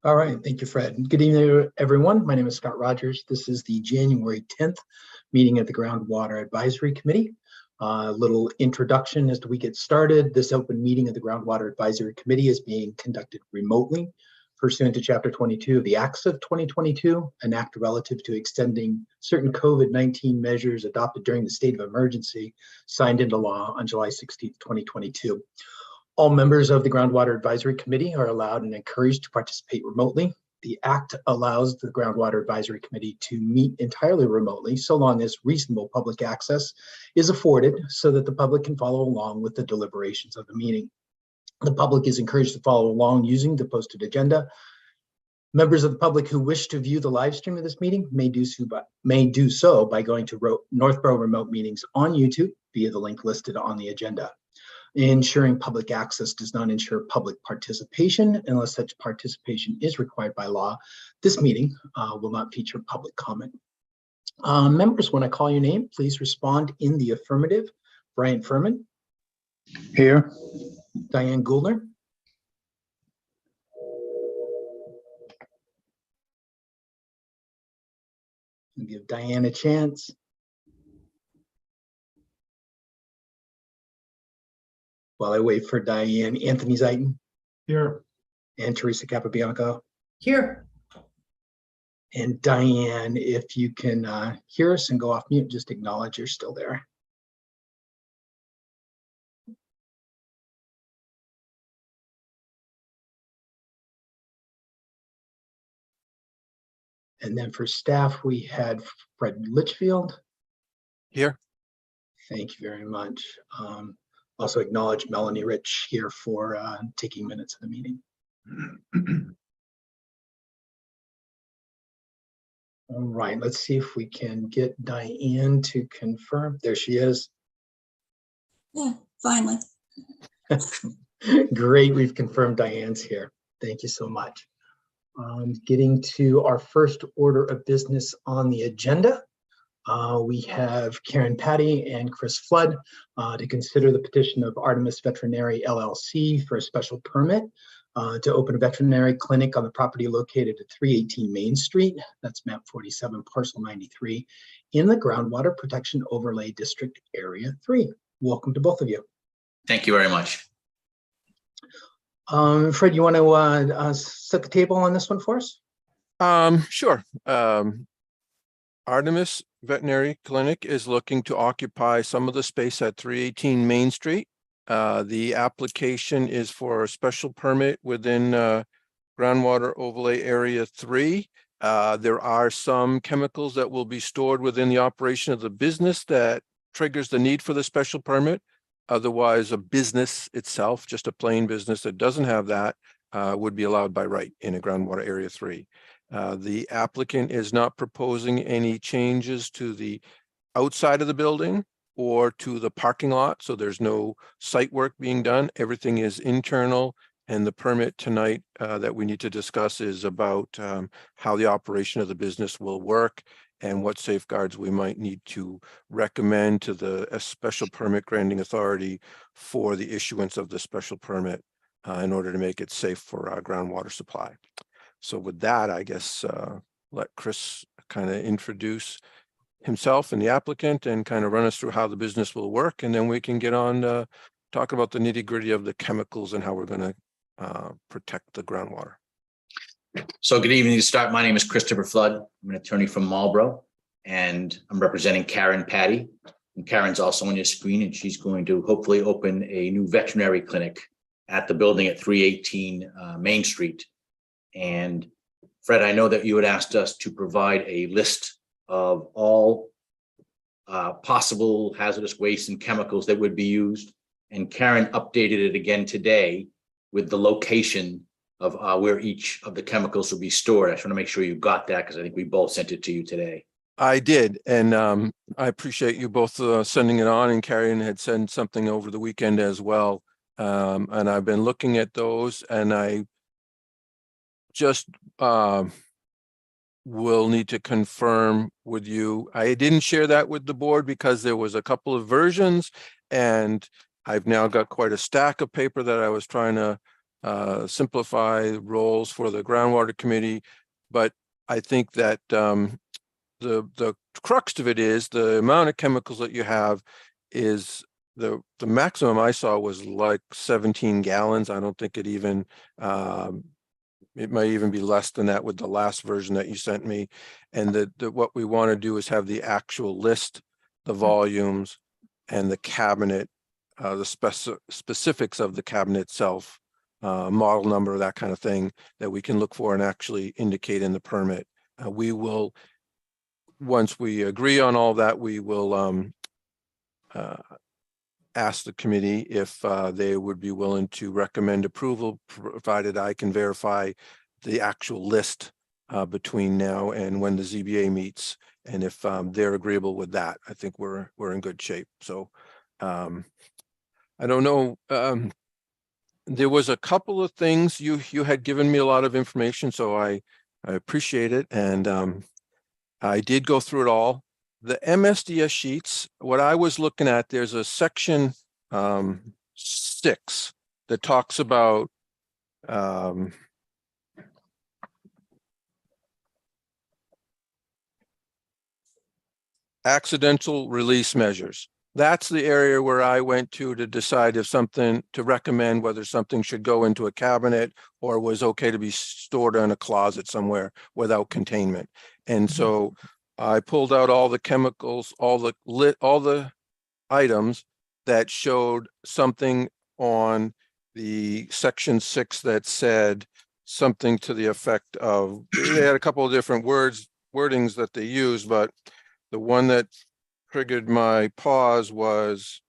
All right, thank you, Fred. Good evening, everyone. My name is Scott Rogers. This is the January 10th meeting of the Groundwater Advisory Committee. A little introduction as we get started. This open meeting of the Groundwater Advisory Committee is being conducted remotely pursuant to Chapter 22 of the Acts of 2022, an act relative to extending certain COVID-19 measures adopted during the state of emergency, signed into law on July 16th, 2022. All members of the Groundwater Advisory Committee are allowed and encouraged to participate remotely. The Act allows the Groundwater Advisory Committee to meet entirely remotely, so long as reasonable public access is afforded so that the public can follow along with the deliberations of the meeting. The public is encouraged to follow along using the posted agenda. Members of the public who wish to view the live stream of this meeting may do so by going to Northborough Remote Meetings on YouTube via the link listed on the agenda. Ensuring public access does not ensure public participation unless such participation is required by law. This meeting will not feature public comment. Members, when I call your name, please respond in the affirmative. Brian Furman. Here. Diane Goulner. I'll give Diane a chance. While I wait for Diane, Anthony Zeiton. Here. And Teresa Capobianco. Here. And Diane, if you can hear us and go off mute, just acknowledge you're still there. And then for staff, we had Fred Litchfield. Here. Thank you very much. Also acknowledge Melanie Rich here for taking minutes of the meeting. All right, let's see if we can get Diane to confirm. There she is. Yeah, finally. Great, we've confirmed Diane's here. Thank you so much. Getting to our first order of business on the agenda. We have Karen Patty and Chris Flood to consider the petition of Artemis Veterinary LLC for a special permit to open a veterinary clinic on the property located at 318 Main Street, that's map 47, parcel 93, in the Groundwater Protection Overlay District Area 3. Welcome to both of you. Thank you very much. Fred, you want to set the table on this one for us? Sure. Artemis Veterinary Clinic is looking to occupy some of the space at 318 Main Street. The application is for a special permit within Groundwater Overlay Area 3. There are some chemicals that will be stored within the operation of the business that triggers the need for the special permit. Otherwise, a business itself, just a plain business that doesn't have that, would be allowed by right in a Groundwater Area 3. The applicant is not proposing any changes to the outside of the building or to the parking lot, so there's no site work being done. Everything is internal, and the permit tonight that we need to discuss is about how the operation of the business will work and what safeguards we might need to recommend to the special permit granting authority for the issuance of the special permit in order to make it safe for our groundwater supply. So with that, I guess let Chris kind of introduce himself and the applicant and kind of run us through how the business will work. And then we can get on talk about the nitty gritty of the chemicals and how we're going to protect the groundwater. So good evening to start. My name is Christopher Flood. I'm an attorney from Marlborough, and I'm representing Karen Patty. And Karen's also on your screen, and she's going to hopefully open a new veterinary clinic at the building at 318 Main Street. And Fred, I know that you had asked us to provide a list of all possible hazardous waste and chemicals that would be used. And Karen updated it again today with the location of where each of the chemicals will be stored. I just want to make sure you got that because I think we both sent it to you today. I did, and I appreciate you both sending it on, and Karen had sent something over the weekend as well. And I've been looking at those, and I just will need to confirm with you. I didn't share that with the board because there was a couple of versions, and I've now got quite a stack of paper that I was trying to simplify roles for the groundwater committee. But I think that the crux of it is the amount of chemicals that you have is the maximum I saw was like 17 gallons. I don't think it even it might even be less than that with the last version that you sent me. And what we want to do is have the actual list, the volumes, and the cabinet, the specifics of the cabinet itself, model number, that kind of thing, that we can look for and actually indicate in the permit. We will, once we agree on all that, we will ask the committee if they would be willing to recommend approval, provided I can verify the actual list between now and when the ZBA meets. And if they're agreeable with that, I think we're in good shape. So I don't know. There was a couple of things you had given me a lot of information, so I appreciate it. And I did go through it all. The MSDS sheets, what I was looking at, there's a section 6 that talks about accidental release measures. That's the area where I went to decide if something, to recommend whether something should go into a cabinet or was okay to be stored in a closet somewhere without containment. And so I pulled out all the chemicals, all the items that showed something on the section 6 that said something to the effect of, they had a couple of different wordings that they used, but the one that triggered my pause was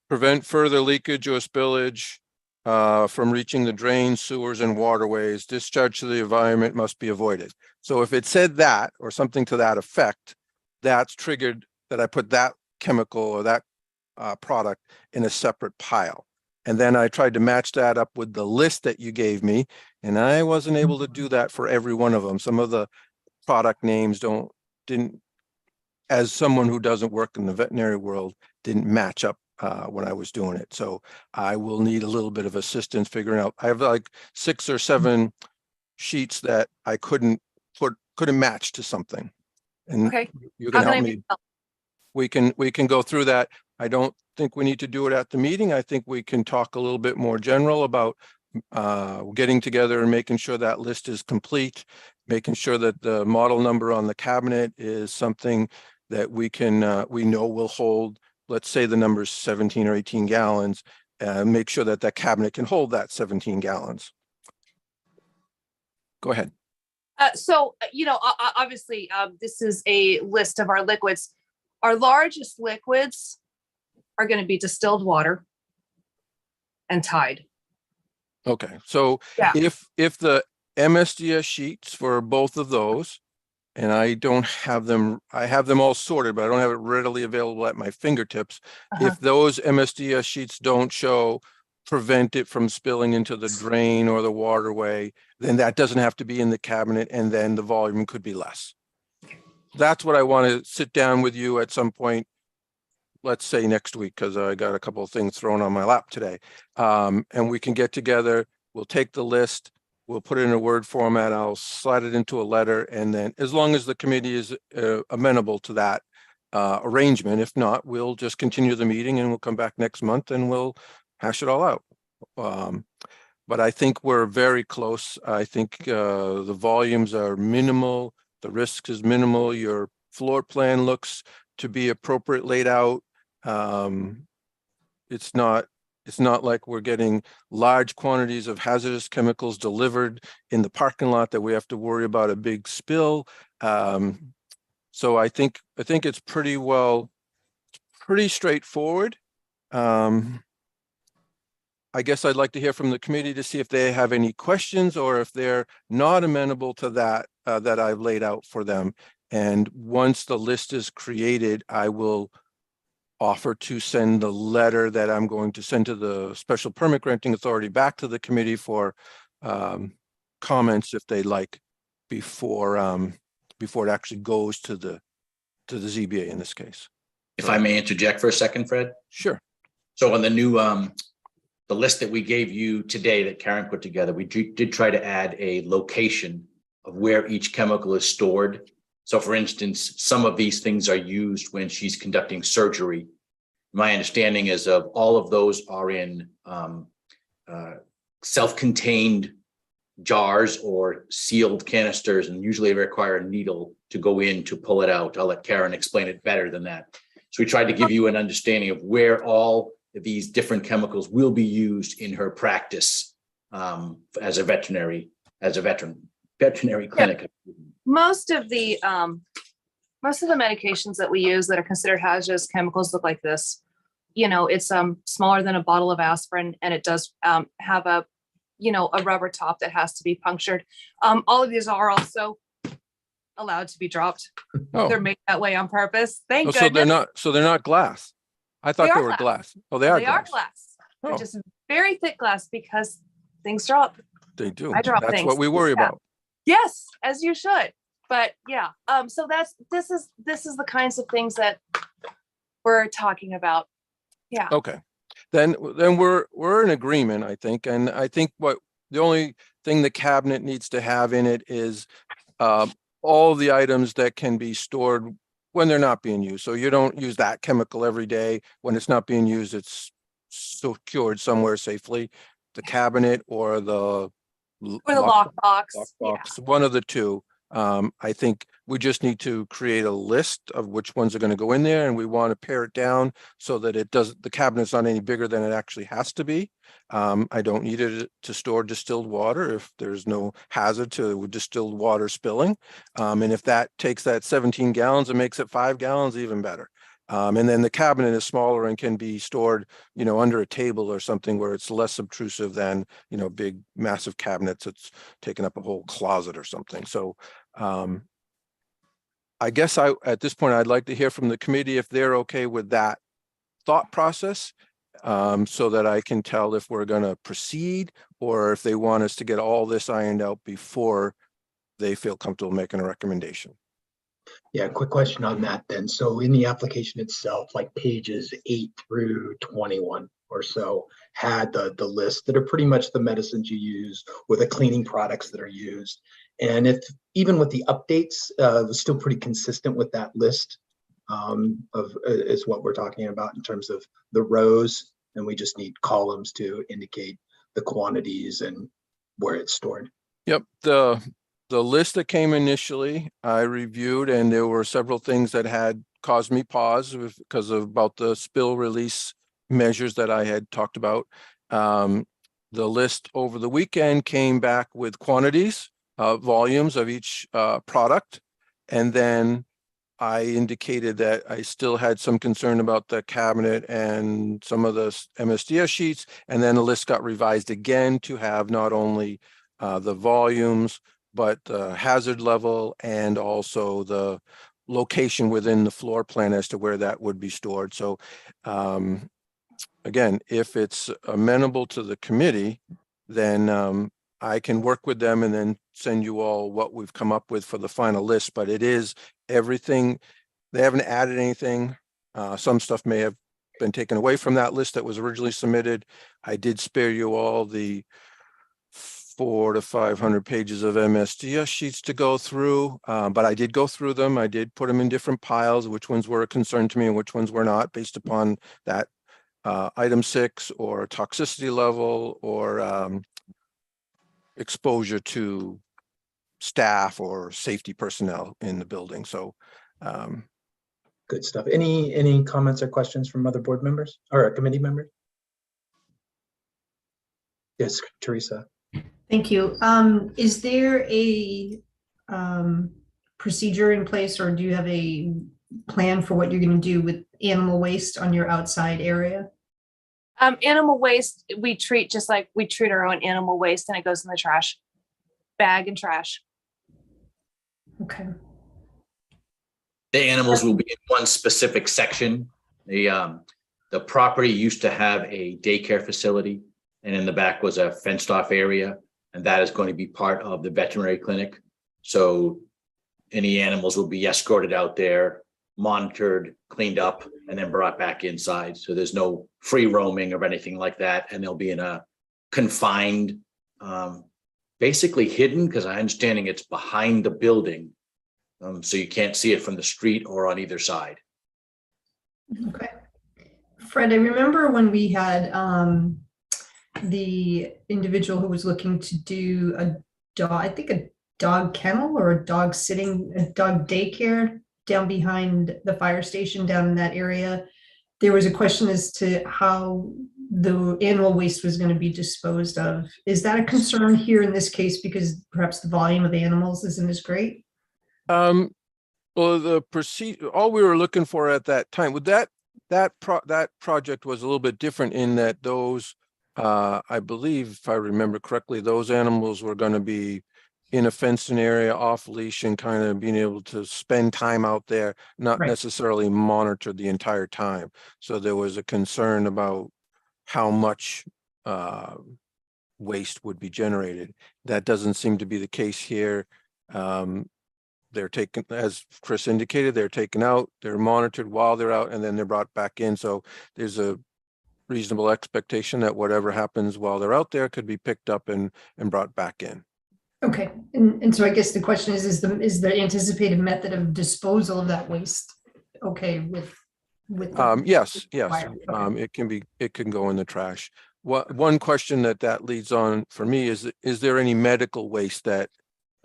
prevent further leakage or spillage from reaching the drains, sewers, and waterways. Discharge to the environment must be avoided. So if it said that or something to that effect, that's triggered that I put that chemical or that product in a separate pile. And then I tried to match that up with the list that you gave me, and I wasn't able to do that for every one of them. Some of the product names didn't, as someone who doesn't work in the veterinary world, didn't match up when I was doing it. So I will need a little bit of assistance figuring out. I have like 6 or 7 sheets that I couldn't match to something. And Okay. you can How help can I me. We can go through that. I don't think we need to do it at the meeting. I think we can talk a little bit more general about getting together and making sure that list is complete, making sure that the model number on the cabinet is something that we can we know will hold, let's say the number is 17 or 18 gallons, make sure that that cabinet can hold that 17 gallons. Go ahead. So, obviously, this is a list of our liquids. Our largest liquids are going to be distilled water and Tide. Okay, so Yeah. if the MSDS sheets for both of those, and I don't have them, I have them all sorted, but I don't have it readily available at my fingertips. If those MSDS sheets don't show prevent it from spilling into the drain or the waterway, then that doesn't have to be in the cabinet, and then the volume could be less. That's what I want to sit down with you at some point, let's say next week, because I got a couple of things thrown on my lap today. And we can get together, we'll take the list, we'll put it in a Word format, I'll slide it into a letter, and then as long as the committee is amenable to that arrangement, if not, we'll just continue the meeting and we'll come back next month and we'll hash it all out. But I think we're very close. I think the volumes are minimal, the risk is minimal, your floor plan looks to be appropriate laid out. It's not like we're getting large quantities of hazardous chemicals delivered in the parking lot that we have to worry about a big spill. So I think it's pretty straightforward. I guess I'd like to hear from the committee to see if they have any questions or if they're not amenable to that that I've laid out for them. And once the list is created, I will offer to send the letter that I'm going to send to the special permit granting authority back to the committee for comments if they like before it actually goes to the ZBA in this case. If I may interject for a second, Fred. Sure. So on the new the list that we gave you today that Karen put together, we did try to add a location of where each chemical is stored. So for instance, some of these things are used when she's conducting surgery. My understanding is of all of those are in self-contained jars or sealed canisters, and usually require a needle to go in to pull it out. I'll let Karen explain it better than that. So we tried to give you an understanding of where all of these different chemicals will be used in her practice as a veterinary clinic. Most of the medications that we use that are considered hazardous chemicals look like this. You know, it's smaller than a bottle of aspirin, and it does have a rubber top that has to be punctured. All of these are also allowed to be dropped. Oh. They're made that way on purpose. Thank Oh, goodness. so they're not glass. I thought they were glass. Oh, they are They are glass. glass. They're Oh. just very thick glass because things drop. They do. I drop That's things. what we worry Yeah. about. Yes, as you should. But yeah, so this is the kinds of things that we're talking about. Yeah. Okay. Then we're in agreement, I think. And I think the only thing the cabinet needs to have in it is all the items that can be stored when they're not being used. So you don't use that chemical every day. When it's not being used, it's secured somewhere safely. The cabinet or the lockbox. lockbox, one of the two. I think we just need to create a list of which ones are going to go in there, and we want to pare it down so that the cabinet's not any bigger than it actually has to be. I don't need it to store distilled water if there's no hazard to distilled water spilling. And if that takes that 17 gallons and makes it 5 gallons, even better. And then the cabinet is smaller and can be stored, under a table or something where it's less obtrusive than, big, massive cabinets that's taking up a whole closet or something. So I guess at this point, I'd like to hear from the committee if they're okay with that thought process, so that I can tell if we're going to proceed or if they want us to get all this ironed out before they feel comfortable making a recommendation. Yeah, quick question on that then. So in the application itself, like pages 8 through 21 or so had the list that are pretty much the medicines you use or the cleaning products that are used. And if even with the updates, it was still pretty consistent with that list is what we're talking about in terms of the rows. And we just need columns to indicate the quantities and where it's stored. Yep. The list that came initially, I reviewed, and there were several things that had caused me pause because of about the spill release measures that I had talked about. The list over the weekend came back with quantities, volumes of each product. And then I indicated that I still had some concern about the cabinet and some of the MSDS sheets. And then the list got revised again to have not only the volumes, but the hazard level and also the location within the floor plan as to where that would be stored. So again, if it's amenable to the committee, then I can work with them and then send you all what we've come up with for the final list. But it is everything. They haven't added anything. Some stuff may have been taken away from that list that was originally submitted. I did spare you all the 400 to 500 pages of MSDS sheets to go through, but I did go through them. I did put them in different piles, which ones were a concern to me and which ones were not, based upon that item 6 or toxicity level or exposure to staff or safety personnel in the building. So good stuff. Any comments or questions from other board members or committee members? Yes, Teresa. Thank you. Is there a procedure in place, or do you have a plan for what you're going to do with animal waste on your outside area? Animal waste, we treat just like we treat our own animal waste, and it goes in the trash bag and trash. Okay. The animals will be in one specific section. The property used to have a daycare facility, and in the back was a fenced off area, and that is going to be part of the veterinary clinic. So any animals will be escorted out there. monitored, cleaned up, and then brought back inside. So there's no free roaming or anything like that. And they'll be in a confined, basically hidden, because I understanding it's behind the building. So you can't see it from the street or on either side. Okay. Fred, I remember when we had the individual who was looking to do a dog, I think a dog kennel or a dog daycare down behind the fire station down in that area. There was a question as to how the animal waste was going to be disposed of. Is that a concern here in this case because perhaps the volume of animals isn't as great? Well, the procedure, all we were looking for at that time, with that project was a little bit different in that those, I believe, if I remember correctly, those animals were going to be in a fenced-in area, off leash, and kind of being able to spend time out there, not Right. necessarily monitored the entire time. So there was a concern about how much waste would be generated. That doesn't seem to be the case here. They're taken, as Chris indicated, they're taken out, they're monitored while they're out, and then they're brought back in. So there's a reasonable expectation that whatever happens while they're out there could be picked up and brought back in. Okay, and so I guess the question is the anticipated method of disposal of that waste okay with the Yes, fire? Okay. it can go in the trash. One question that leads on for me is there any medical waste that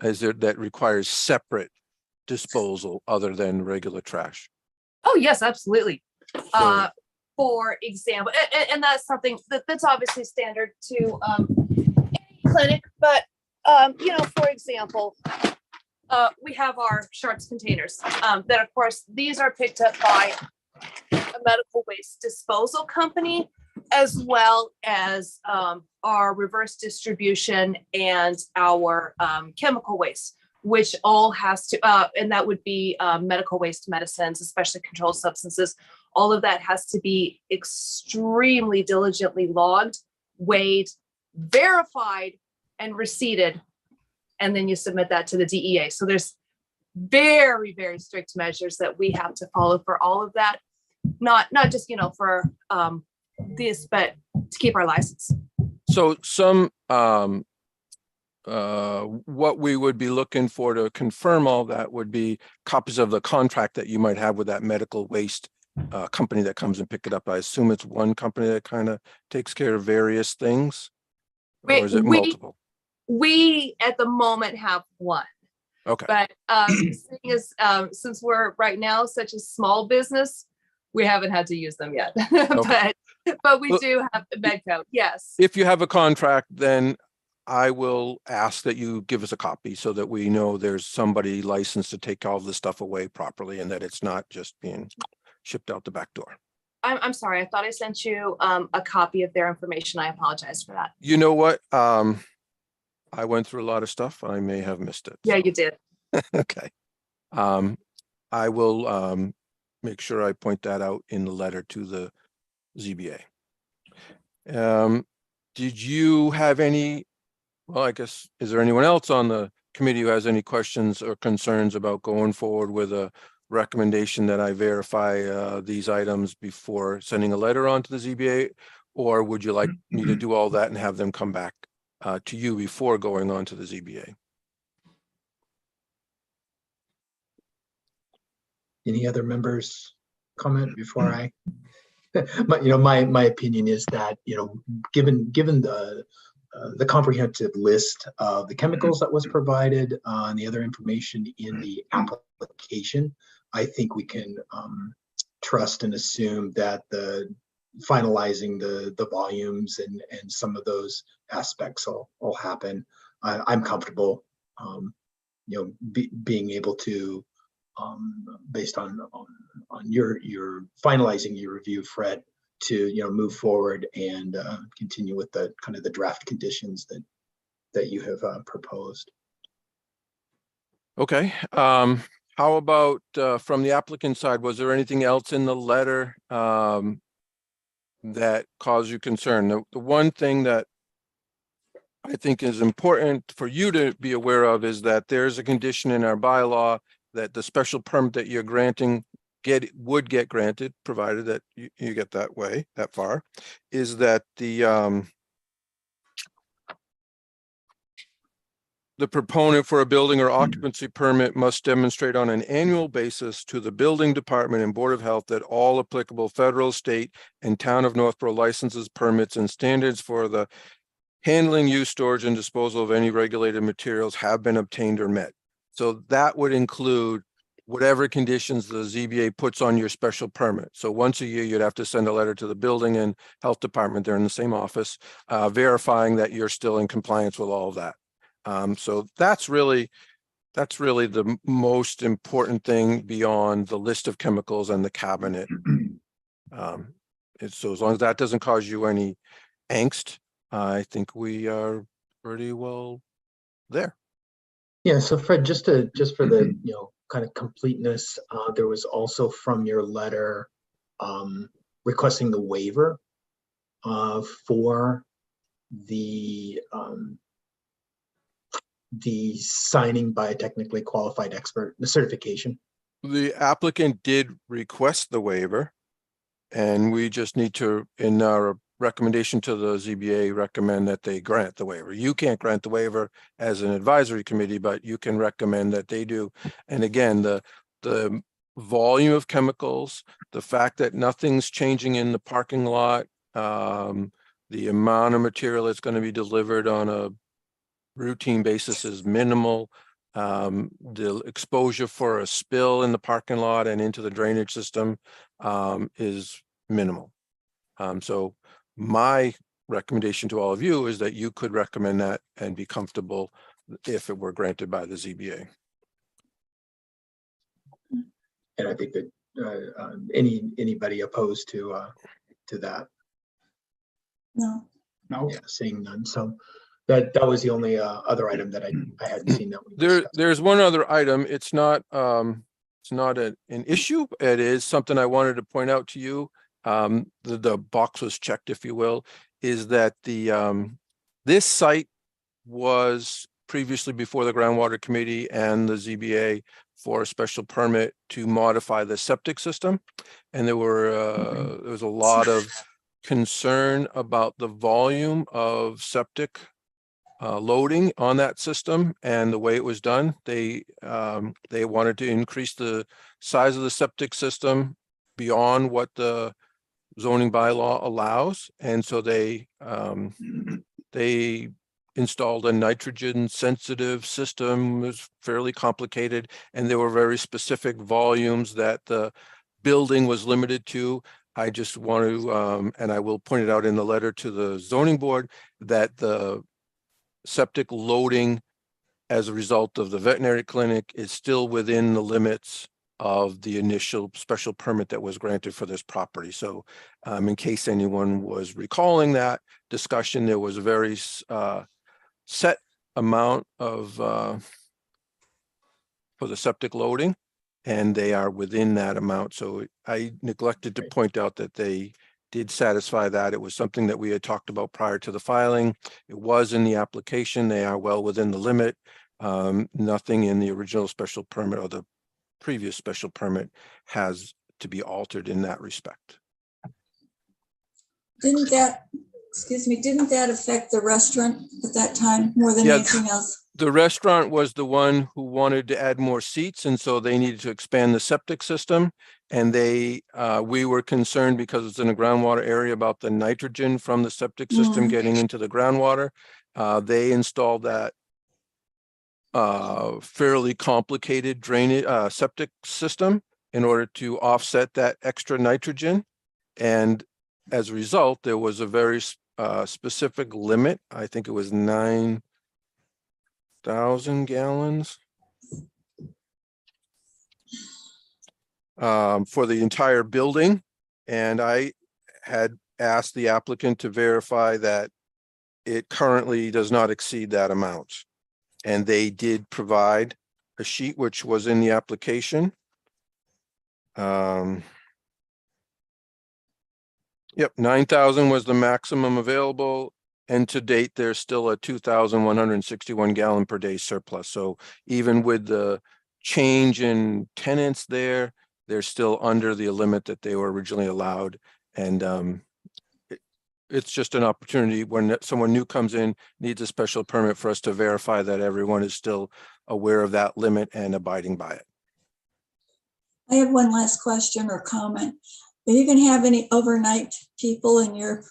requires separate disposal other than regular trash? Oh, yes, absolutely. So- For example, and that's something that's obviously standard to any clinic, but for example, we have our sharps containers that, of course, these are picked up by a medical waste disposal company, as well as our reverse distribution and our chemical waste, which all has to, and that would be medical waste medicines, especially controlled substances. All of that has to be extremely diligently logged, weighed, verified, and receipted, and then you submit that to the DEA. So there's very, very strict measures that we have to follow for all of that. Not just, for this, but to keep our license. So what we would be looking for to confirm all that would be copies of the contract that you might have with that medical waste company that comes and pick it up. I assume it's one company that kind of takes care of various things, or is it multiple? We at the moment have one. Okay. But seeing as since we're right now such a small business, we haven't had to use them yet. Okay. but we do have the Medco. Yes. If you have a contract, then I will ask that you give us a copy so that we know there's somebody licensed to take all this stuff away properly and that it's not just being shipped out the back door. I'm sorry. I thought I sent you a copy of their information. I apologize for that. You know what? I went through a lot of stuff. I may have missed it. Yeah, you did. Okay. I will make sure I point that out in the letter to the ZBA. Did you have any, well, I guess, is there anyone else on the committee who has any questions or concerns about going forward with a recommendation that I verify these items before sending a letter on to the ZBA? Or would you like me to do all that and have them come back to you before going on to the ZBA? Any other members comment before I? My opinion is that, given the comprehensive list of the chemicals that was provided and the other information in the application, I think we can trust and assume that the finalizing the volumes and some of those aspects will happen. I'm comfortable, being able to, based on your finalizing your review, Fred, to move forward and continue with the kind of the draft conditions that you have proposed. Okay. How about from the applicant side? Was there anything else in the letter that caused you concern? The one thing that I think is important for you to be aware of is that there's a condition in our bylaw that the special permit that you're granting would get granted, provided that you get that far, is that the proponent for a building or occupancy permit must demonstrate on an annual basis to the building department and Board of Health that all applicable federal, state, and town of Northborough licenses, permits, and standards for the handling, use, storage, and disposal of any regulated materials have been obtained or met. So that would include whatever conditions the ZBA puts on your special permit. So once a year, you'd have to send a letter to the building and health department, they're in the same office, verifying that you're still in compliance with all of that. So that's really the most important thing beyond the list of chemicals and the cabinet. So as long as that doesn't cause you any angst, I think we are pretty well there. Yeah, so Fred, just for the kind of completeness, there was also from your letter requesting the waiver for the signing by a technically qualified expert, the certification. The applicant did request the waiver, and we just need to, in our recommendation to the ZBA, recommend that they grant the waiver. You can't grant the waiver as an advisory committee, but you can recommend that they do. And again, the volume of chemicals, the fact that nothing's changing in the parking lot, the amount of material that's going to be delivered on a routine basis is minimal. The exposure for a spill in the parking lot and into the drainage system is minimal. So my recommendation to all of you is that you could recommend that and be comfortable if it were granted by the ZBA. And I think that anybody opposed to that? No. No. Yeah, seeing none. So that was the only other item that I hadn't seen that we discussed. There's one other item. It's not an issue. It is something I wanted to point out to you. The box was checked, if you will, is that this site was previously before the Groundwater Committee and the ZBA for a special permit to modify the septic system. And there was a lot of concern about the volume of septic loading on that system and the way it was done. They wanted to increase the size of the septic system beyond what the zoning bylaw allows, and so they installed a nitrogen sensitive system. It was fairly complicated, and there were very specific volumes that the building was limited to. I just want to, and I will point it out in the letter to the zoning board, that the septic loading as a result of the veterinary clinic is still within the limits of the initial special permit that was granted for this property. So in case anyone was recalling that discussion, there was a very set amount of for the septic loading, and they are within that amount. So I neglected to point out that they did satisfy that. It was something that we had talked about prior to the filing. It was in the application. They are well within the limit. Nothing in the original special permit or the previous special permit has to be altered in that respect. Didn't that affect the restaurant at that time more than anything else? The restaurant was the one who wanted to add more seats, and so they needed to expand the septic system. And we were concerned because it's in a groundwater area about the nitrogen from the septic system getting into the groundwater. They installed that fairly complicated drainage septic system in order to offset that extra nitrogen. And as a result, there was a very specific limit. I think it was 9,000 gallons for the entire building. And I had asked the applicant to verify that it currently does not exceed that amount. And they did provide a sheet which was in the application. Yep, 9,000 was the maximum available. And to date, there's still a 2,161 gallon per day surplus. So even with the change in tenants there, they're still under the limit that they were originally allowed. And it's just an opportunity when someone new comes in, needs a special permit, for us to verify that everyone is still aware of that limit and abiding by it. I have one last question or comment. Are you going to have any overnight people in your,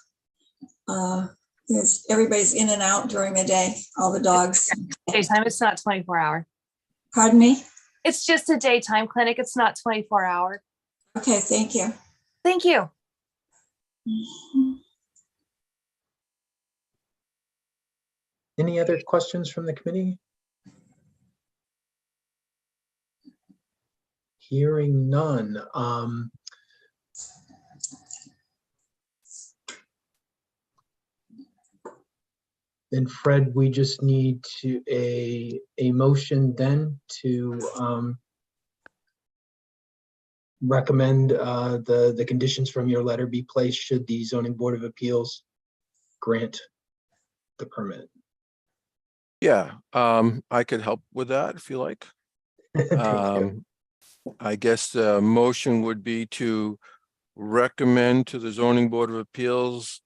everybody's in and out during the day, all the dogs? Daytime, it's not 24-hour. Pardon me? It's just a daytime clinic. It's not 24-hour. Okay, thank you. Thank you. Any other questions from the committee? Hearing none. Then Fred, we just need to a motion then to recommend the conditions from your letter be placed should the zoning board of appeals grant the permit. Yeah, I could help with that if you like. Thank you. I guess the motion would be to recommend to the zoning board of appeals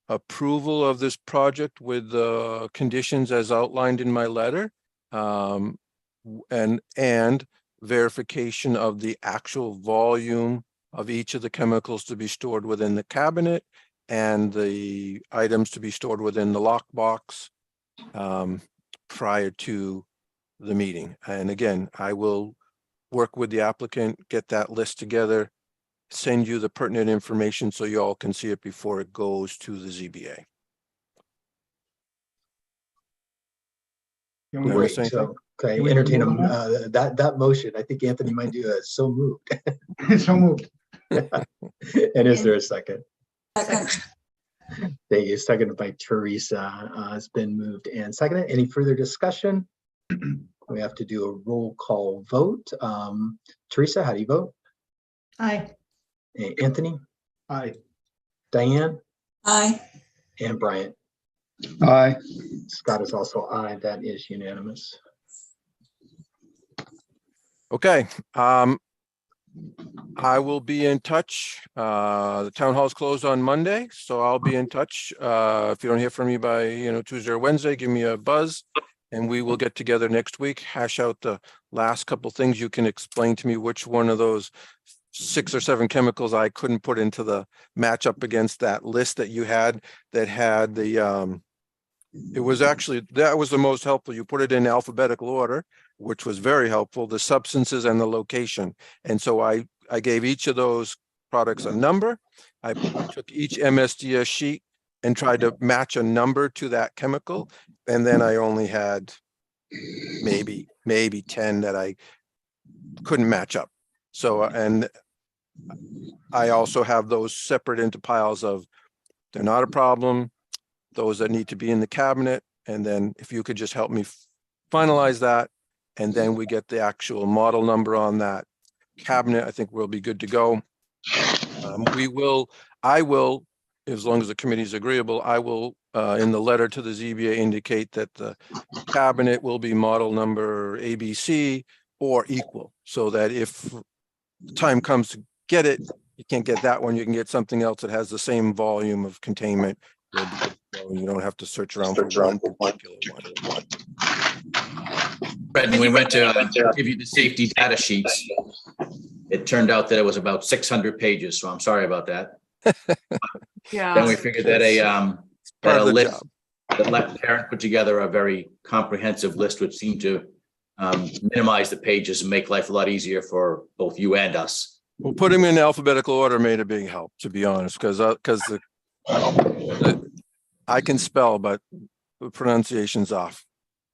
approval of this project with the conditions as outlined in my letter, and verification of the actual volume of each of the chemicals to be stored within the cabinet and the items to be stored within the lockbox prior to the meeting. And again, I will work with the applicant, get that list together, send you the pertinent information so you all can see it before it goes to the ZBA. Great. So, okay, entertain that motion. I think Anthony might do a so moved. So moved. And is there a second? Second. Thank you. Seconded by Teresa. It's been moved and seconded. Any further discussion? We have to do a roll call vote. Teresa, how do you vote? Aye. Anthony? Aye. Diane? Aye. And Brian? Aye. Scott is also aye. That is unanimous. Okay, I will be in touch. The town hall's closed on Monday, so I'll be in touch. If you don't hear from me by Tuesday or Wednesday, give me a buzz and we will get together next week, hash out the last couple things. You can explain to me which one of those 6 or 7 chemicals I couldn't put into the matchup against that list that you had that had the it was actually, that was the most helpful. You put it in alphabetical order, which was very helpful, the substances and the location. And so I gave each of those products a number. I took each MSDS sheet and tried to match a number to that chemical. And then I only had maybe 10 that I couldn't match up. So, and I also have those separate into piles of, they're not a problem, those that need to be in the cabinet. And then if you could just help me finalize that, and then we get the actual model number on that cabinet, I think we'll be good to go. I will, as long as the committee is agreeable, I will, in the letter to the ZBA, indicate that the cabinet will be model number ABC or equal, so that if the time comes to get it, you can't get that one, you can get something else that has the same volume of containment. You don't have to search around for one particular one. Fred, when we went to give you the safety data sheets, it turned out that it was about 600 pages. So I'm sorry about that. Yeah. Then we figured that Part a of the list job. that let Karen put together a very comprehensive list, which seemed to minimize the pages and make life a lot easier for both you and us. Well, putting them in alphabetical order made a big help, to be honest, because I can spell, but the pronunciation's off.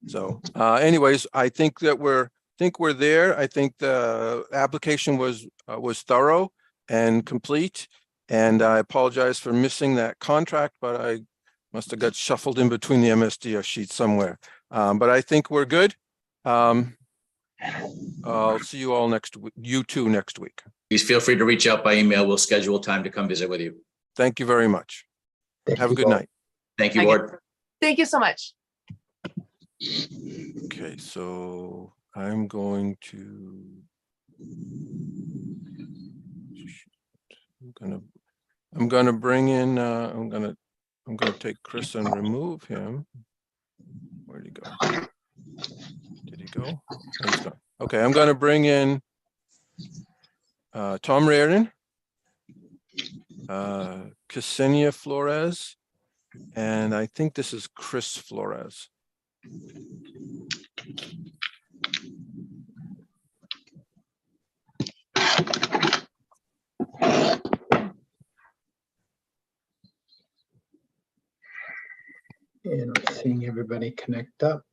So anyways, I think that we're there. I think the application was thorough and complete. And I apologize for missing that contract, but I must have got shuffled in between the MSDS sheets somewhere. But I think we're good. I'll see you all next week. You two next week. Please feel free to reach out by email. We'll schedule time to come visit with you. Thank you very much. Have a good night. Thank you, Board. Thank you so much. Okay, so I'm going to I'm gonna bring in, I'm gonna take Chris and remove him. Where'd he go? Did he go? Oh, he's gone. Okay, I'm gonna bring in Tom Reardon, Ksenia Flores, and I think this is Chris Flores. And I'm seeing everybody connect up.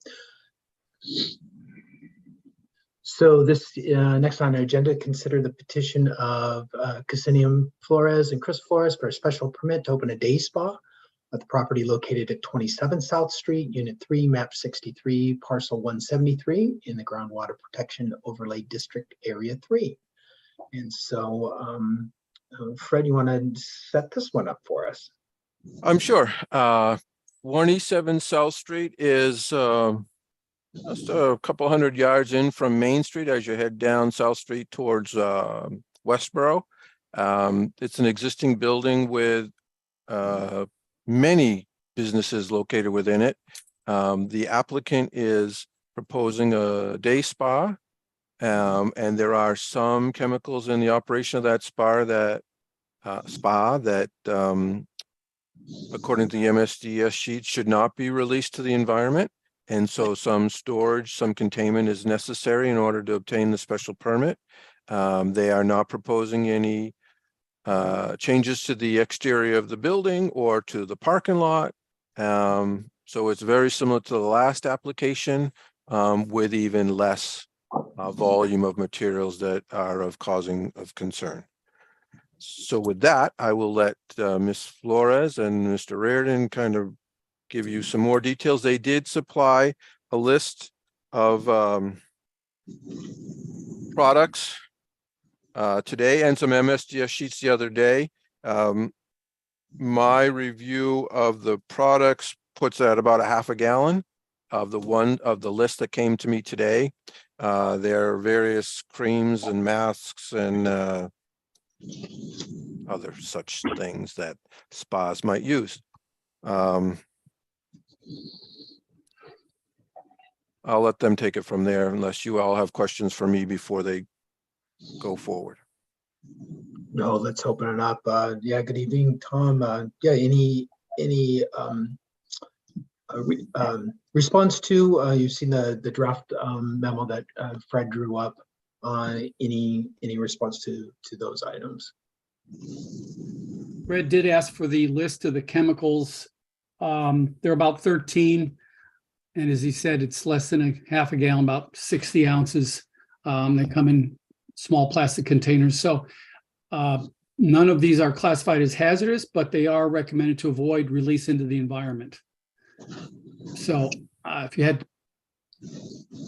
So this next on our agenda, consider the petition of Ksenia Flores and Chris Flores for a special permit to open a day spa at the property located at 27 South Street, Unit 3, Map 63, Parcel 173 in the Groundwater Protection Overlay District Area 3. And so, Fred, you want to set this one up for us? I'm sure. 187 South Street is just a couple hundred yards in from Main Street as you head down South Street towards Westboro. It's an existing building with many businesses located within it. The applicant is proposing a day spa, and there are some chemicals in the operation of that spa that according to the MSDS sheet should not be released to the environment. And so some storage, some containment is necessary in order to obtain the special permit. They are not proposing any changes to the exterior of the building or to the parking lot. So it's very similar to the last application, with even less volume of materials that are of concern. So with that, I will let Ms. Flores and Mr. Reardon kind of give you some more details. They did supply a list of products today and some MSDS sheets the other day. My review of the products puts at about a half a gallon of the list that came to me today. There are various creams and masks and other such things that spas might use. I'll let them take it from there unless you all have questions for me before they go forward. No, let's open it up. Yeah, good evening, Tom. Yeah, any response to, you've seen the draft memo that Fred drew up. Any response to those items? Fred did ask for the list of the chemicals. There are about 13. And as he said, it's less than a half a gallon, about 60 ounces. They come in small plastic containers. So none of these are classified as hazardous, but they are recommended to avoid release into the environment. So if you had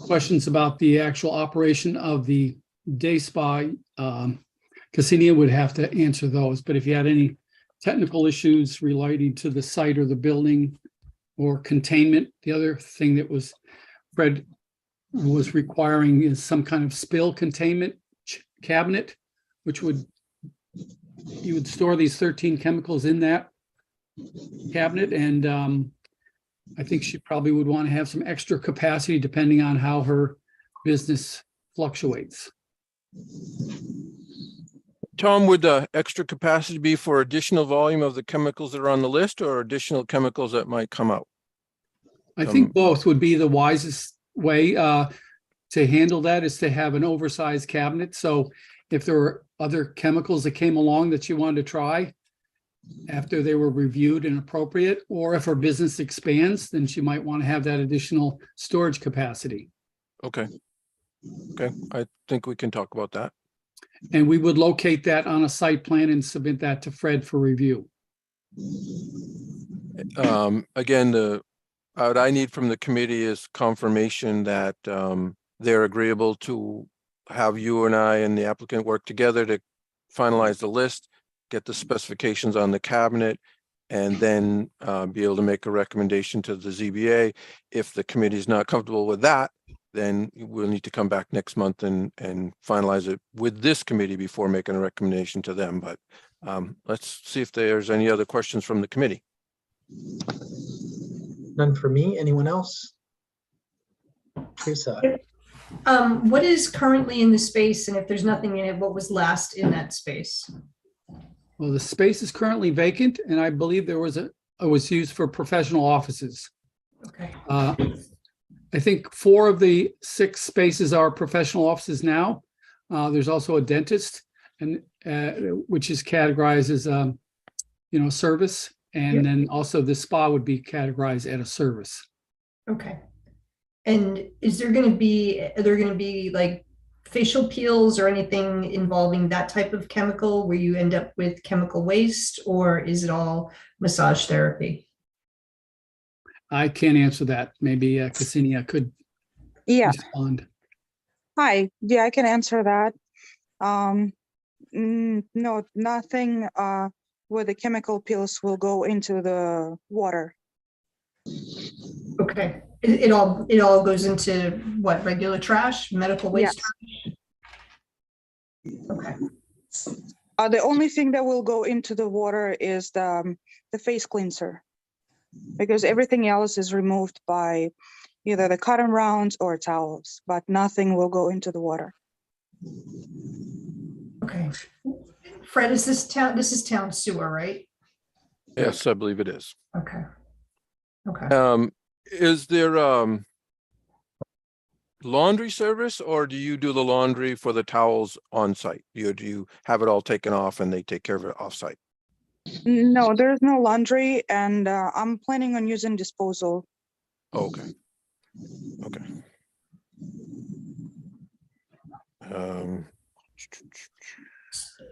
questions about the actual operation of the day spa, Ksenia would have to answer those. But if you had any technical issues relating to the site or the building or containment, the other thing that was Fred was requiring is some kind of spill containment cabinet, which you would store these 13 chemicals in that cabinet. And I think she probably would want to have some extra capacity depending on how her business fluctuates. Tom, would the extra capacity be for additional volume of the chemicals that are on the list or additional chemicals that might come out? I think both would be the wisest way to handle that, is to have an oversized cabinet. So if there were other chemicals that came along that you wanted to try after they were reviewed and appropriate, or if her business expands, then she might want to have that additional storage capacity. Okay. Okay, I think we can talk about that. And we would locate that on a site plan and submit that to Fred for review. Again, what I need from the committee is confirmation that they're agreeable to have you and I and the applicant work together to finalize the list, get the specifications on the cabinet, and then be able to make a recommendation to the ZBA. If the committee is not comfortable with that, then we'll need to come back next month and finalize it with this committee before making a recommendation to them. But Let's see if there's any other questions from the committee. None for me. Anyone else? Teresa? What is currently in the space, and if there's nothing in it, what was last in that space? Well, the space is currently vacant, and I believe it was used for professional offices. Okay. I think 4 of the 6 spaces are professional offices now. There's also a dentist, and which is categorized as service, and then also the spa would be categorized as a service. Okay. And are there going to be like facial peels or anything involving that type of chemical where you end up with chemical waste, or is it all massage therapy? I can't answer that. Maybe Ksenia could respond. Hi, yeah, I can answer that. No, nothing where the chemical peels will go into the water. Okay. It all goes into what, regular trash, medical waste? Yes. Okay. The only thing that will go into the water is the face cleanser, because everything else is removed by either the cotton rounds or towels, but nothing will go into the water. Okay. Fred, this is town sewer, right? Yes, I believe it is. Okay. Okay. Is there laundry service, or do you do the laundry for the towels on site? Do you have it all taken off and they take care of it off site? No, there's no laundry, and I'm planning on using disposal. Okay. Okay.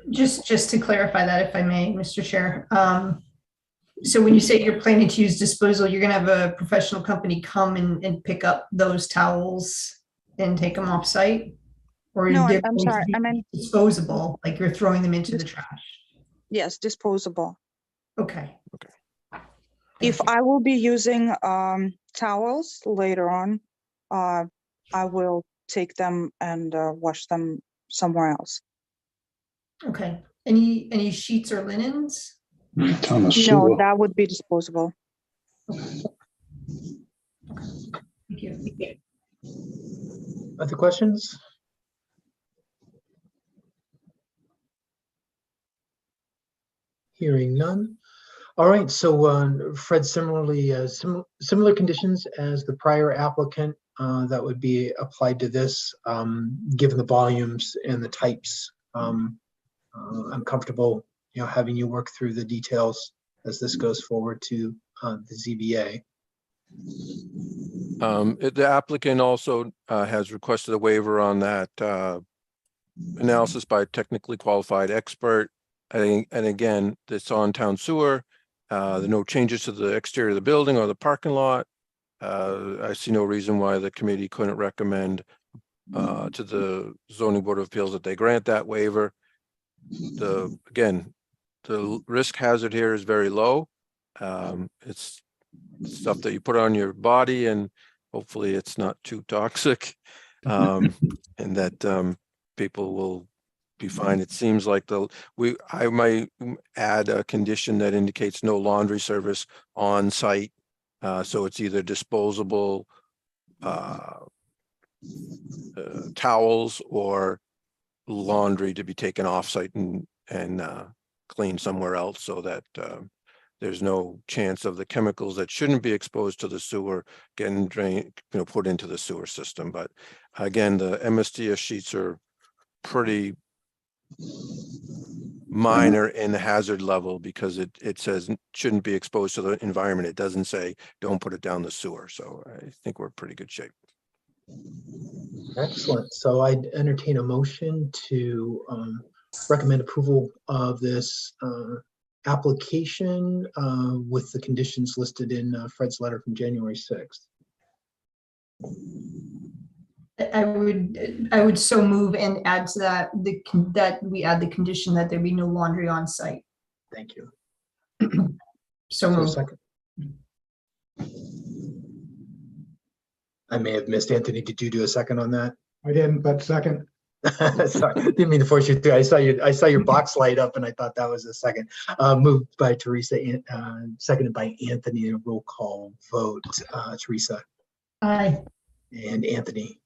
Just to clarify that, if I may, Mr. Chair. So when you say you're planning to use disposal, you're gonna have a professional company come and pick up those towels and take them off site? Or No, they're I'm going to sorry, be I meant disposable, like you're throwing them into the trash? yes, disposable. Okay. Okay. If I will be using towels later on, I will take them and wash them somewhere else. Okay. Any sheets or linens? No, that would be disposable. Thank you. Other questions? Hearing none. All right, so Fred, similarly, similar conditions as the prior applicant that would be applied to this, given the volumes and the types. I'm comfortable, having you work through the details as this goes forward to the ZBA. The applicant also has requested a waiver on that analysis by a technically qualified expert. And again, it's on town sewer. There are no changes to the exterior of the building or the parking lot. I see no reason why the committee couldn't recommend to the zoning board of appeals that they grant that waiver. Again, the risk hazard here is very low. It's stuff that you put on your body, and hopefully it's not too toxic, and that people will be fine. It seems like I might add a condition that indicates no laundry service on site. So it's either disposable towels or laundry to be taken off site and cleaned somewhere else, so that there's no chance of the chemicals that shouldn't be exposed to the sewer getting drained, put into the sewer system. But again, the MSDS sheets are pretty minor in the hazard level, because it says shouldn't be exposed to the environment. It doesn't say don't put it down the sewer. So I think we're in pretty good shape. Excellent. So I'd entertain a motion to recommend approval of this application with the conditions listed in Fred's letter from January 6th. I would so move and add to that that we add the condition that there be no laundry on site. Thank you. So So moved. second. I may have missed Anthony. Did you do a second on that? I didn't, but second. Sorry, didn't mean to force you through. I saw your box light up and I thought that was a second. Moved by Teresa, seconded by Anthony, a roll call vote. Teresa Aye. and Anthony.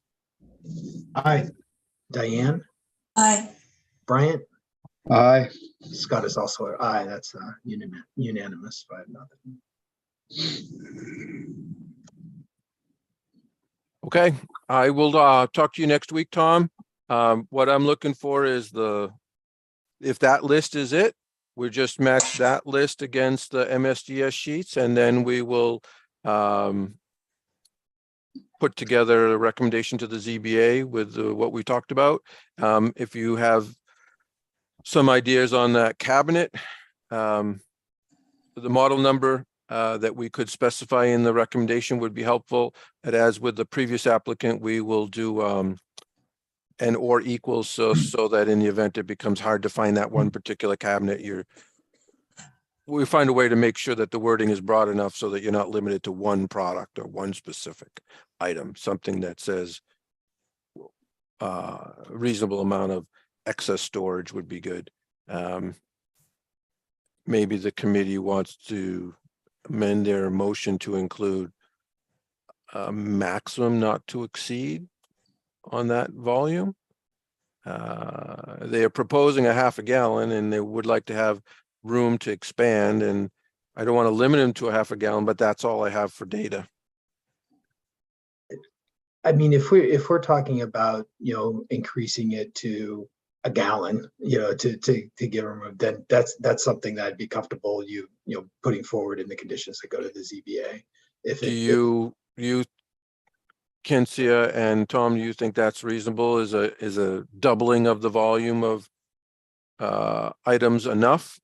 Aye. Diane, Aye. Bryant, Aye. Scott is also an aye. That's unanimous, 5-0. Okay, I will talk to you next week, Tom. What I'm looking for is if that list is it, we just match that list against the MSDS sheets, and then we will put together a recommendation to the ZBA with what we talked about. If you have some ideas on that cabinet, the model number that we could specify in the recommendation would be helpful. And as with the previous applicant, we will do an or equals so that in the event it becomes hard to find that one particular cabinet, we find a way to make sure that the wording is broad enough so that you're not limited to one product or one specific item, something that says a reasonable amount of excess storage would be good. Maybe the committee wants to amend their motion to include a maximum not to exceed on that volume. They are proposing a half a gallon and they would like to have room to expand, and I don't want to limit them to a half a gallon, but that's all I have for data. I mean, if we're talking about, increasing it to a gallon, to give them, then that's something that I'd be comfortable putting forward in the conditions that go to the ZBA. Do you Kensia and Tom, do you think that's reasonable? Is a doubling of the volume of items enough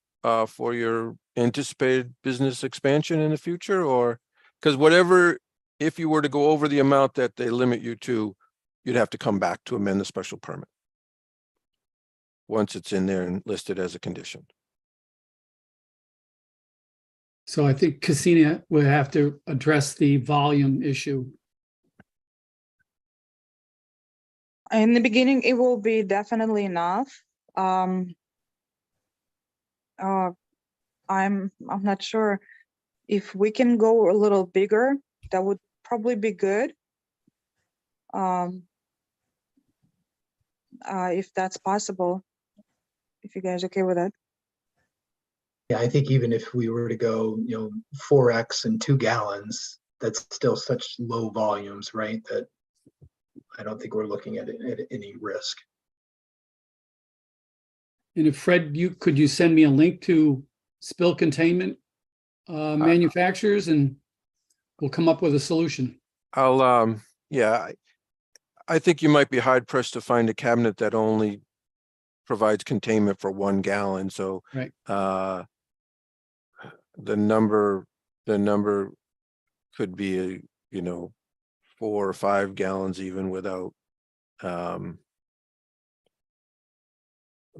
for your anticipated business expansion in the future? Or because if you were to go over the amount that they limit you to, you'd have to come back to amend the special permit once it's in there and listed as a condition. So I think Cassina will have to address the volume issue. In the beginning, it will be definitely enough. I'm not sure if we can go a little bigger. That would probably be good. If that's possible, if you guys okay with that. Yeah, I think even if we were to go, 4x and 2 gallons, that's still such low volumes, right? That I don't think we're looking at any risk. And if Fred, could you send me a link to spill containment manufacturers, and we'll come up with a solution. Yeah, I think you might be hard pressed to find a cabinet that only provides containment for 1 gallon. So right. The number could be 4 or 5 gallons even without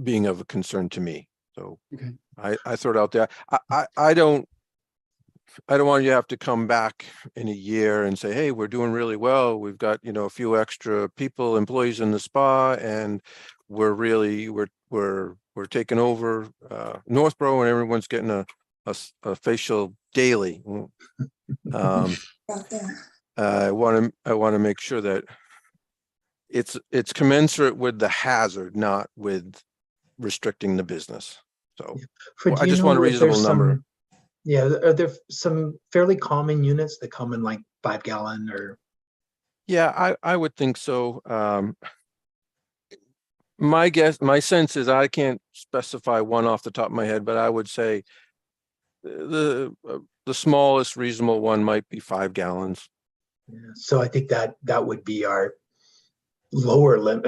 being of a concern to me. So okay. I throw it out there. I don't want you to have to come back in a year and say, hey, we're doing really well. We've got, a few extra employees in the spa, and we're taking over Northborough, and everyone's getting a facial daily. I want to make sure that it's commensurate with the hazard, not with restricting the business. So I just want a reasonable number. Yeah, are there some fairly common units that come in like 5 gallon or? Yeah, I would think so. My sense is, I can't specify one off the top of my head, but I would say the smallest reasonable one might be 5 gallons. Yeah, so I think that would be our lower limit,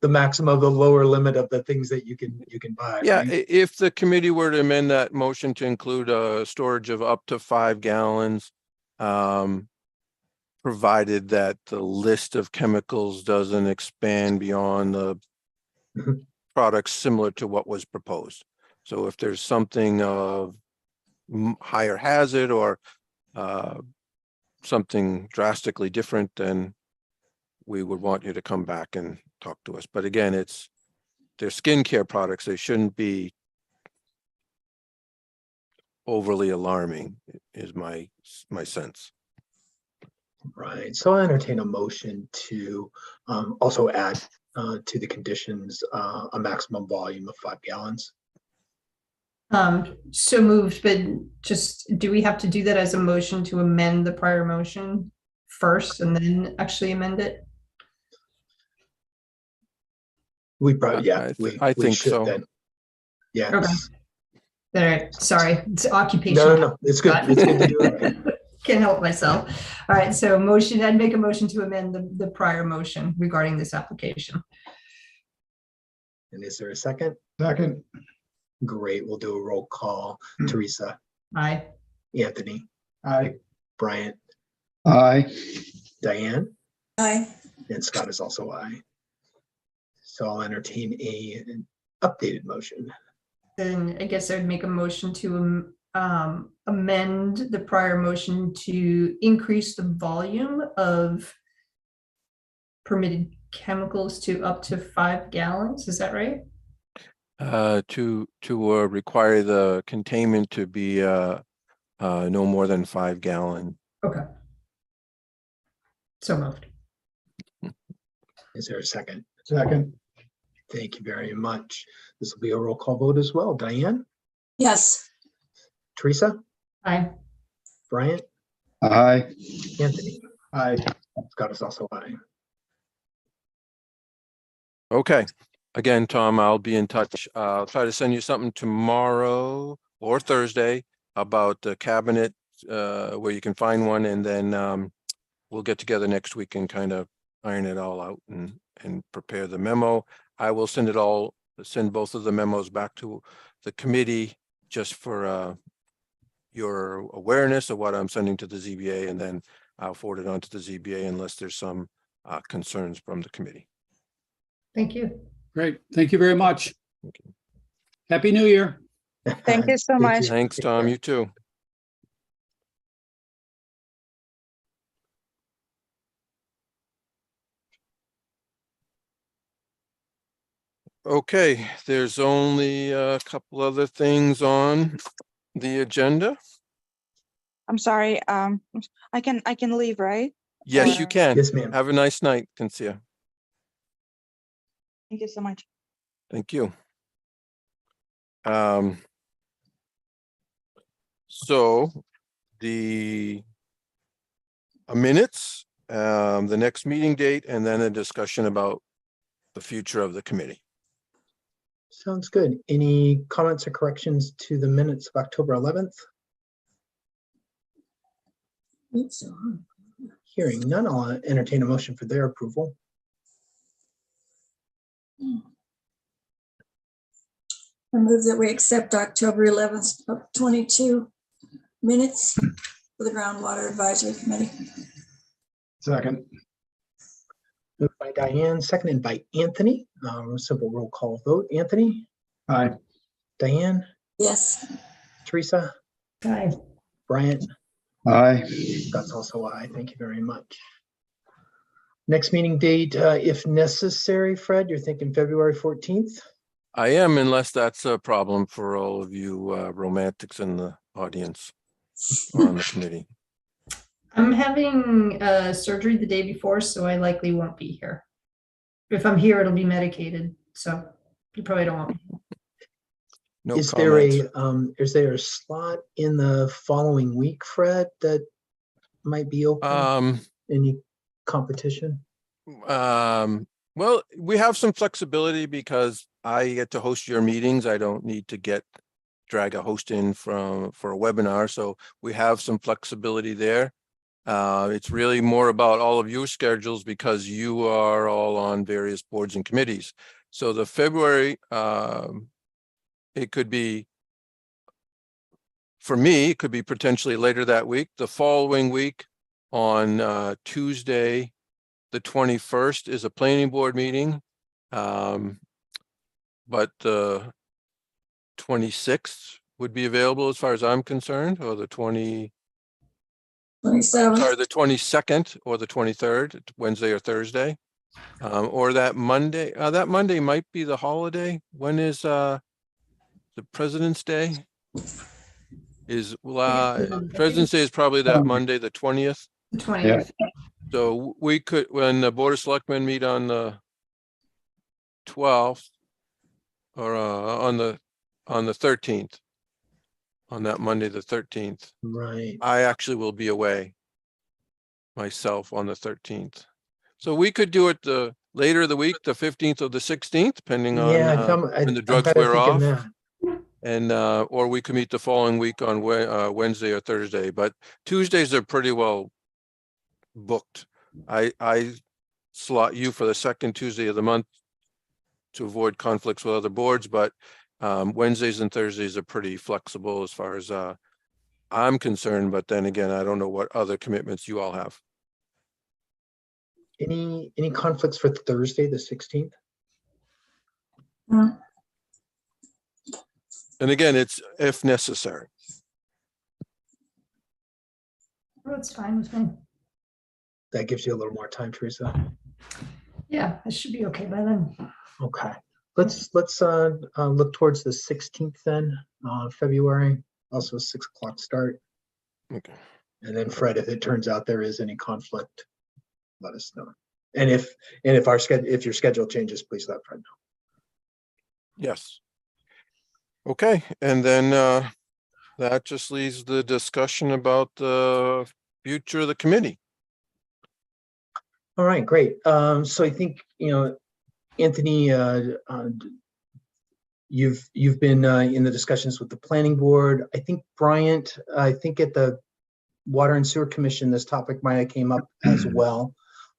the maximum of the lower limit of the things that you can buy. Yeah, right? If the committee were to amend that motion to include a storage of up to 5 gallons, provided that the list of chemicals doesn't expand beyond the products similar to what was proposed. So if there's something of higher hazard or something drastically different, then we would want you to come back and talk to us. But again, they're skincare products. They shouldn't be overly alarming, is my sense. Right, so I entertain a motion to also add to the conditions a maximum volume of 5 gallons. So moved, but just, do we have to do that as a motion to amend the prior motion first and then actually amend it? We probably, yeah, I we think should so. then. Yeah. Okay. All right, sorry, it's occupation. No, it's good. It's good to do it. Can't help myself. All right, so I'd make a motion to amend the prior motion regarding this application. And is there a second? Second. Great, we'll do a roll call. Teresa, Aye. Anthony, Aye. Bryant, Aye. Diane, Aye. and Scott is also aye. So I'll entertain an updated motion. Then I guess I would make a motion to amend the prior motion to increase the volume of permitted chemicals to up to 5 gallons. Is that right? To require the containment to be no more than 5 gallon. Okay. So moved. Is there a second? Second. Thank you very much. This will be a roll call vote as well. Diane, Yes. Teresa, Aye. Bryant, Aye. Anthony, Aye. Scott is also aye. Okay. Again, Tom, I'll be in touch. I'll try to send you something tomorrow or Thursday about the cabinet, where you can find one, and then we'll get together next week and kind of iron it all out and prepare the memo. I will send both of the memos back to the committee just for your awareness of what I'm sending to the ZBA, and then I'll forward it on to the ZBA unless there's some concerns from the committee. Thank you. Great. Thank you very much. Happy New Year. Thank you so much. Thanks, Take Tom. care. You too. Okay, there's only a couple other things on the agenda. I'm sorry. I can leave, right? Yes, you Or- can. Yes, ma'am. Have a nice night, Cynthia. Thank you so much. Thank you. So the minutes, the next meeting date, and then a discussion about the future of the committee. Sounds good. Any comments or corrections to the minutes of October 11th? Hearing none, I'll entertain a motion for their approval. I move that we accept October 11th of 22 minutes for the Groundwater Advisory Committee. Second. Moved by Diane, seconded by Anthony. Simple roll call vote. Anthony, Aye. Diane, Yes. Teresa, Aye. Bryant, Aye. that's also aye. Thank you very much. Next meeting date, if necessary, Fred, you're thinking February 14th? I am, unless that's a problem for all of you romantics in the audience or on the committee. I'm having surgery the day before, so I likely won't be here. If I'm here, it'll be medicated, so you probably don't want me. No Is comment. there a slot in the following week, Fred, that might be open? Any competition? Well, we have some flexibility because I get to host your meetings. I don't need to drag a host in for a webinar. So we have some flexibility there. It's really more about all of your schedules because you are all on various boards and committees. So the February, it could be, for me, it could be potentially later that week. The following week on Tuesday, the 21st is a planning board meeting. But the 26th would be available as far as I'm concerned, or the 27th. the 22nd or the 23rd, Wednesday or Thursday. Or that Monday might be the holiday. When is the President's Day? President's Day is probably that Monday, the 20th. The 20th. So we could, when the Board of Selectmen meet on the 12th or on the 13th, on that Monday, the 13th, Right. I actually will be away myself on the 13th. So we could do it the later of the week, the 15th or the 16th, depending on when the drugs wear off. And or we could meet the following week on Wednesday or Thursday, but Tuesdays are pretty well booked. I slot you for the second Tuesday of the month to avoid conflicts with other boards, but Wednesdays and Thursdays are pretty flexible as far as I'm concerned. But then again, I don't know what other commitments you all have. Any conflicts for Thursday, the 16th? And again, it's if necessary. Oh, it's fine with me. That gives you a little more time, Teresa. Yeah, I should be okay by then. Okay. Let's look towards the 16th then, February, also 6 o'clock start. Okay. And then Fred, if it turns out there is any conflict, let us know. And if your schedule changes, please let Fred know. Yes. Okay, and then that just leaves the discussion about the future of the committee. All right, great. So I think, Anthony, you've been in the discussions with the planning board. I think Bryant, at the Water and Sewer Commission, this topic might have came up as well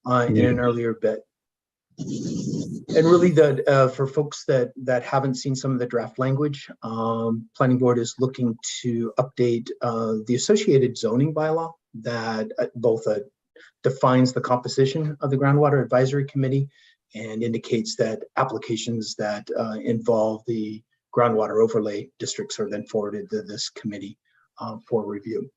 in an earlier bit. And really, for folks that haven't seen some of the draft language, planning board is looking to update the associated zoning bylaw that both defines the composition of the Groundwater Advisory Committee and indicates that applications that involve the groundwater overlay districts are then forwarded to this committee for review.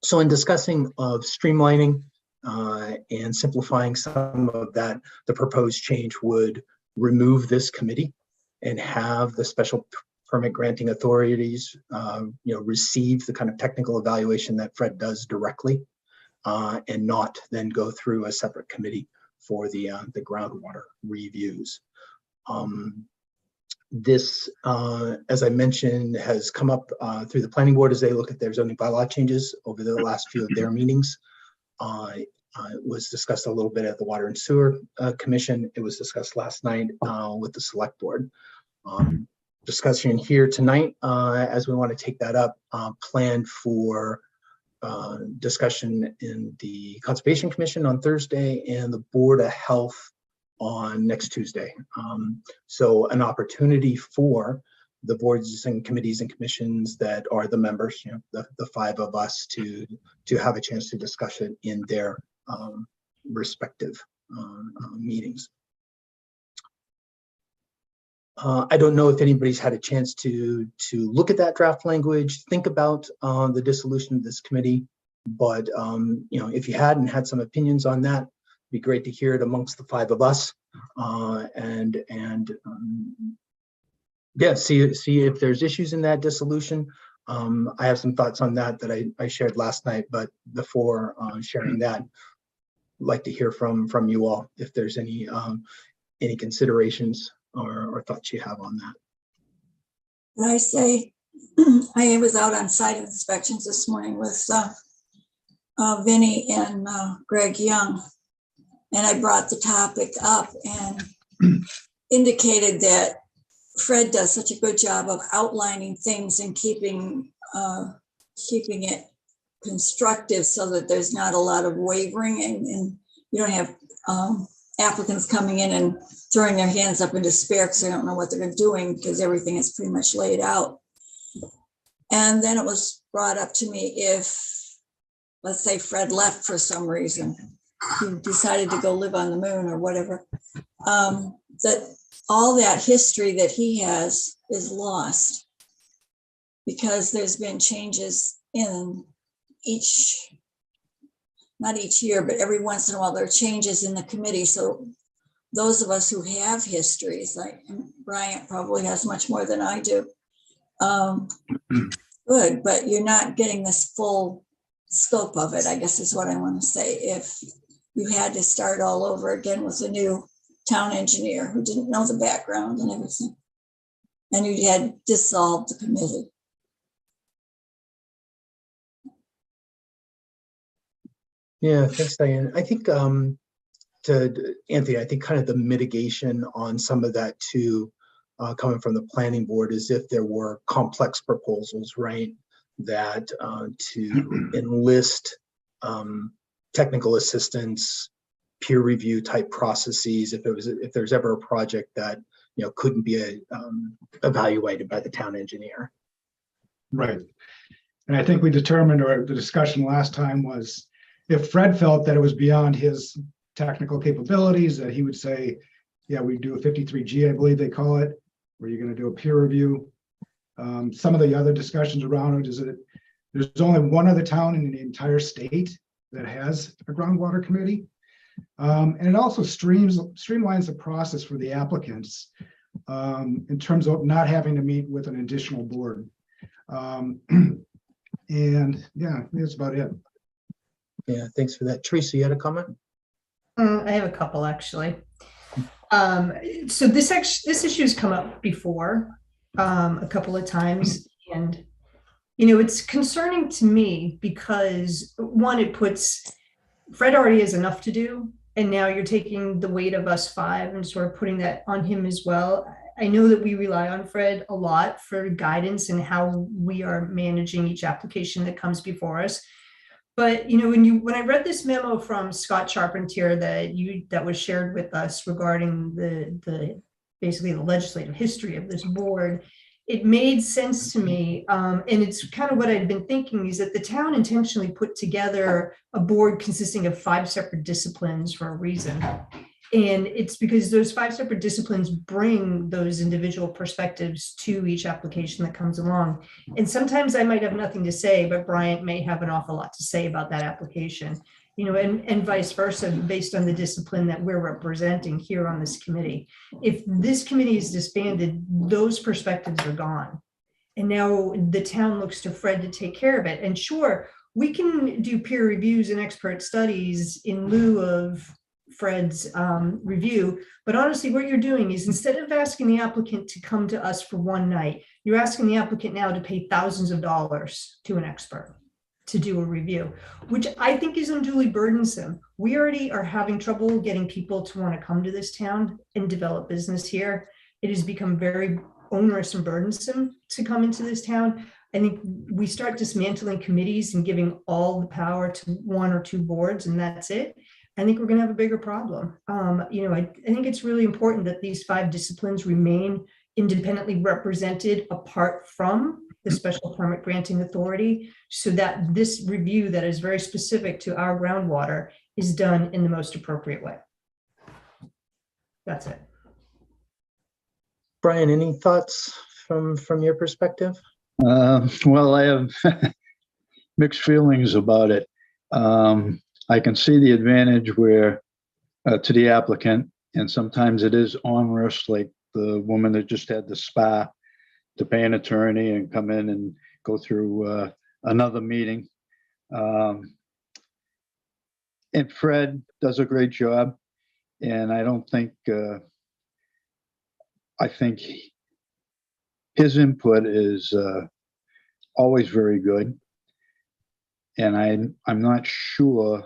So in discussing of streamlining and simplifying some of that, the proposed change would remove this committee and have the special permit granting authorities receive the kind of technical evaluation that Fred does directly and not then go through a separate committee for the groundwater reviews. This, as I mentioned, has come up through the planning board as they look at their zoning bylaw changes over the last few of their meetings. It was discussed a little bit at the Water and Sewer Commission. It was discussed last night with the select board. Discussion here tonight, as we want to take that up, planned for discussion in the Conservation Commission on Thursday and the Board of Health on next Tuesday. So an opportunity for the boards and committees and commissions that are the members, the five of us to have a chance to discuss it in their respective meetings. I don't know if anybody's had a chance to look at that draft language, think about the dissolution of this committee, but if you hadn't had some opinions on that, it'd be great to hear it amongst the five of us, yeah, see if there's issues in that dissolution. I have some thoughts on that I shared last night, but before sharing that, I'd like to hear from you all if there's any considerations or thoughts you have on that. When I say I was out on site inspections this morning with Vinny and Greg Young, and I brought the topic up and indicated that Fred does such a good job of outlining things and keeping it constructive so that there's not a lot of wavering and you don't have applicants coming in and throwing their hands up in despair because they don't know what they're doing because everything is pretty much laid out. And then it was brought up to me if, let's say Fred left for some reason, he decided to go live on the moon or whatever, that all that history that he has is lost because there's been changes in not each year, but every once in a while there are changes in the committee. So those of us who have histories, like Bryant probably has much more than I do, good, but you're not getting this full scope of it, I guess is what I want to say. If you had to start all over again with a new town engineer who didn't know the background and everything, and you had dissolved the committee. Yeah, thanks, Diane. I think to Anthony, I think kind of the mitigation on some of that too, coming from the planning board, is if there were complex proposals, right? That to enlist technical assistance, peer review type processes, if there's ever a project that couldn't be evaluated by the town engineer. Right. And I think we determined, or the discussion last time was, if Fred felt that it was beyond his technical capabilities, that he would say, yeah, we do a 53G, I believe they call it, where you're going to do a peer review. Some of the other discussions around it is that there's only one other town in the entire state that has a groundwater committee. And it also streamlines the process for the applicants in terms of not having to meet with an additional board. And yeah, that's about it. Yeah, thanks for that. Teresa, you had a comment? I have a couple, actually. So this issue has come up before a couple of times, and it's concerning to me because, one, it puts Fred already has enough to do, and now you're taking the weight of us five and sort of putting that on him as well. I know that we rely on Fred a lot for guidance and how we are managing each application that comes before us. But when I read this memo from Scott Charpentier that was shared with us regarding the basically the legislative history of this board, it made sense to me. And it's kind of what I'd been thinking, is that the town intentionally put together a board consisting of 5 separate disciplines for a reason. And it's because those 5 separate disciplines bring those individual perspectives to each application that comes along. And sometimes I might have nothing to say, but Bryant may have an awful lot to say about that application, and vice versa, based on the discipline that we're representing here on this committee. If this committee is disbanded, those perspectives are gone. And now the town looks to Fred to take care of it. And sure, we can do peer reviews and expert studies in lieu of Fred's review, but honestly, what you're doing is, instead of asking the applicant to come to us for one night, you're asking the applicant now to pay thousands of dollars to an expert to do a review, which I think is unduly burdensome. We already are having trouble getting people to want to come to this town and develop business here. It has become very onerous and burdensome to come into this town. I think we start dismantling committees and giving all the power to 1 or 2 boards, and that's it. I think we're going to have a bigger problem. I think it's really important that these 5 disciplines remain independently represented apart from the special permit granting authority, so that this review that is very specific to our groundwater is done in the most appropriate way. That's it. Brian, any thoughts from your perspective? Well, I have mixed feelings about it. I can see the advantage where to the applicant, and sometimes it is onerous, like the woman that just had the spa, to pay an attorney and come in and go through another meeting. And Fred does a great job, and I don't think, I think his input is always very good. And I'm not sure,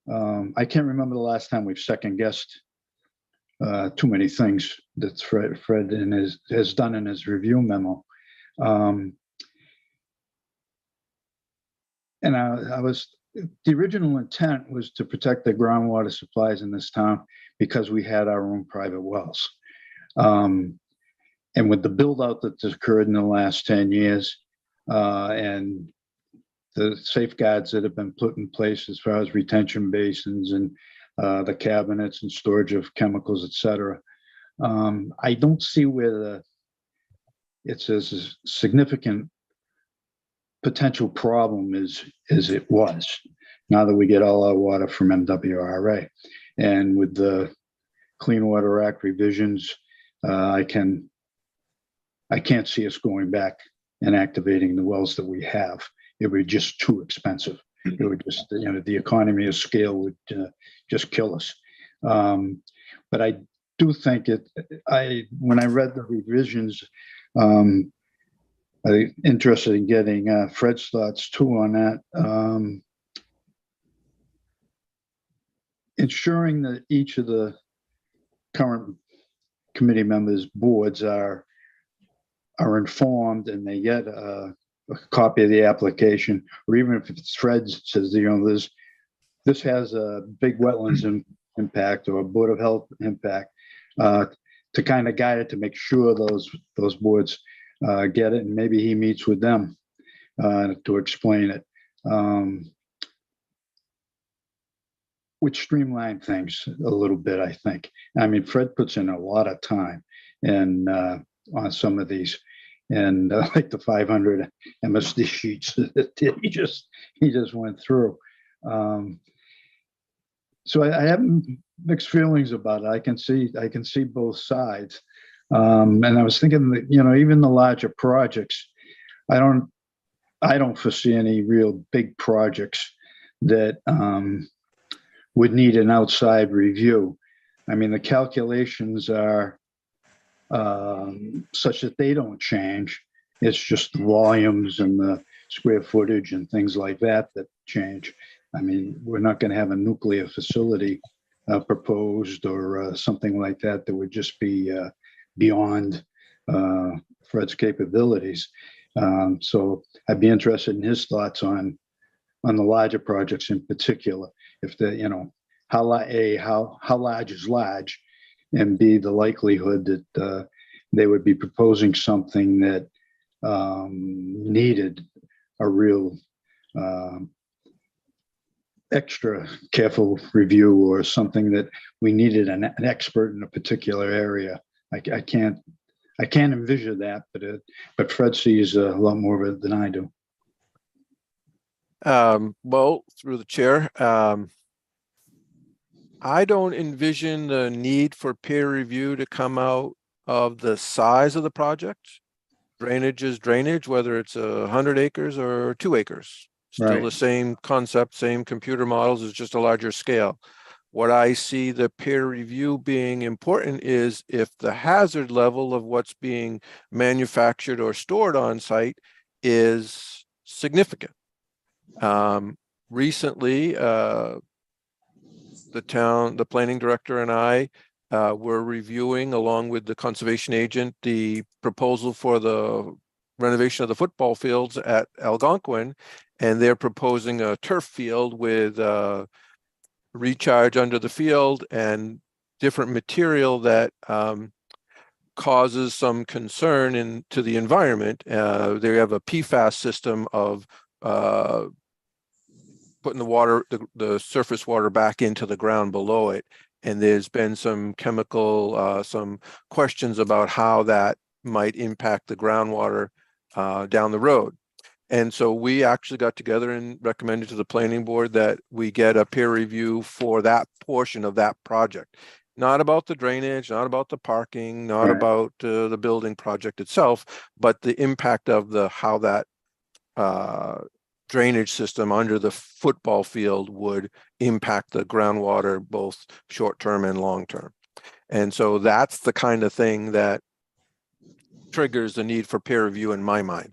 I can't remember the last time we've second guessed too many things that Fred has done in his review memo. And the original intent was to protect the groundwater supplies in this town because we had our own private wells. And with the build out that's occurred in the last 10 years and the safeguards that have been put in place as far as retention basins and the cabinets and storage of chemicals, et cetera, I don't see where it's as a significant potential problem as it was now that we get all our water from MWRA. And with the Clean Water Act revisions, I can't see us going back and activating the wells that we have. It would be just too expensive. It would just, the economy of scale would just kill us. But I do think when I read the revisions, I'm interested in getting Fred's thoughts too on that. Ensuring that each of the current committee members' boards are informed and they get a copy of the application, or even if it's Fred says, this has a big wetlands impact or a Board of Health impact, to kind of guide it to make sure those boards get it, and maybe he meets with them to explain it, which streamline things a little bit, I think. I mean, Fred puts in a lot of time and on some of these, and like the 500 MSD sheets that he just went through. So I have mixed feelings about it. I can see both sides. And I was thinking that, even the larger projects, I don't foresee any real big projects that would need an outside review. I mean, the calculations are such that they don't change. It's just the volumes and the square footage and things like that change. I mean, we're not going to have a nuclear facility proposed or something like that would just be beyond Fred's capabilities. So I'd be interested in his thoughts on the larger projects in particular. If how large is large, and B, the likelihood that they would be proposing something that needed a real extra careful review, or something that we needed an expert in a particular area. I can't envision that, but Fred sees a lot more of it than I do. Well, through the chair, I don't envision the need for peer review to come out of the size of the project. Drainage is drainage, whether it's 100 acres or 2 acres. Still Right. the same concept, same computer models, is just a larger scale. What I see the peer review being important is if the hazard level of what's being manufactured or stored on site is significant. Recently, the planning director and I were reviewing, along with the conservation agent, the proposal for the renovation of the football fields at Algonquin, and they're proposing a turf field with recharge under the field and different material that causes some concern to the environment. They have a PFAS system of putting the water, the surface water, back into the ground below it. And there's been some some questions about how that might impact the groundwater down the road. And so we actually got together and recommended to the planning board that we get a peer review for that portion of that project. Not about the drainage, not about the parking, not Right. about the building project itself, but the impact of how that drainage system under the football field would impact the groundwater, both short-term and long-term. And so that's the kind of thing that triggers the need for peer review in my mind.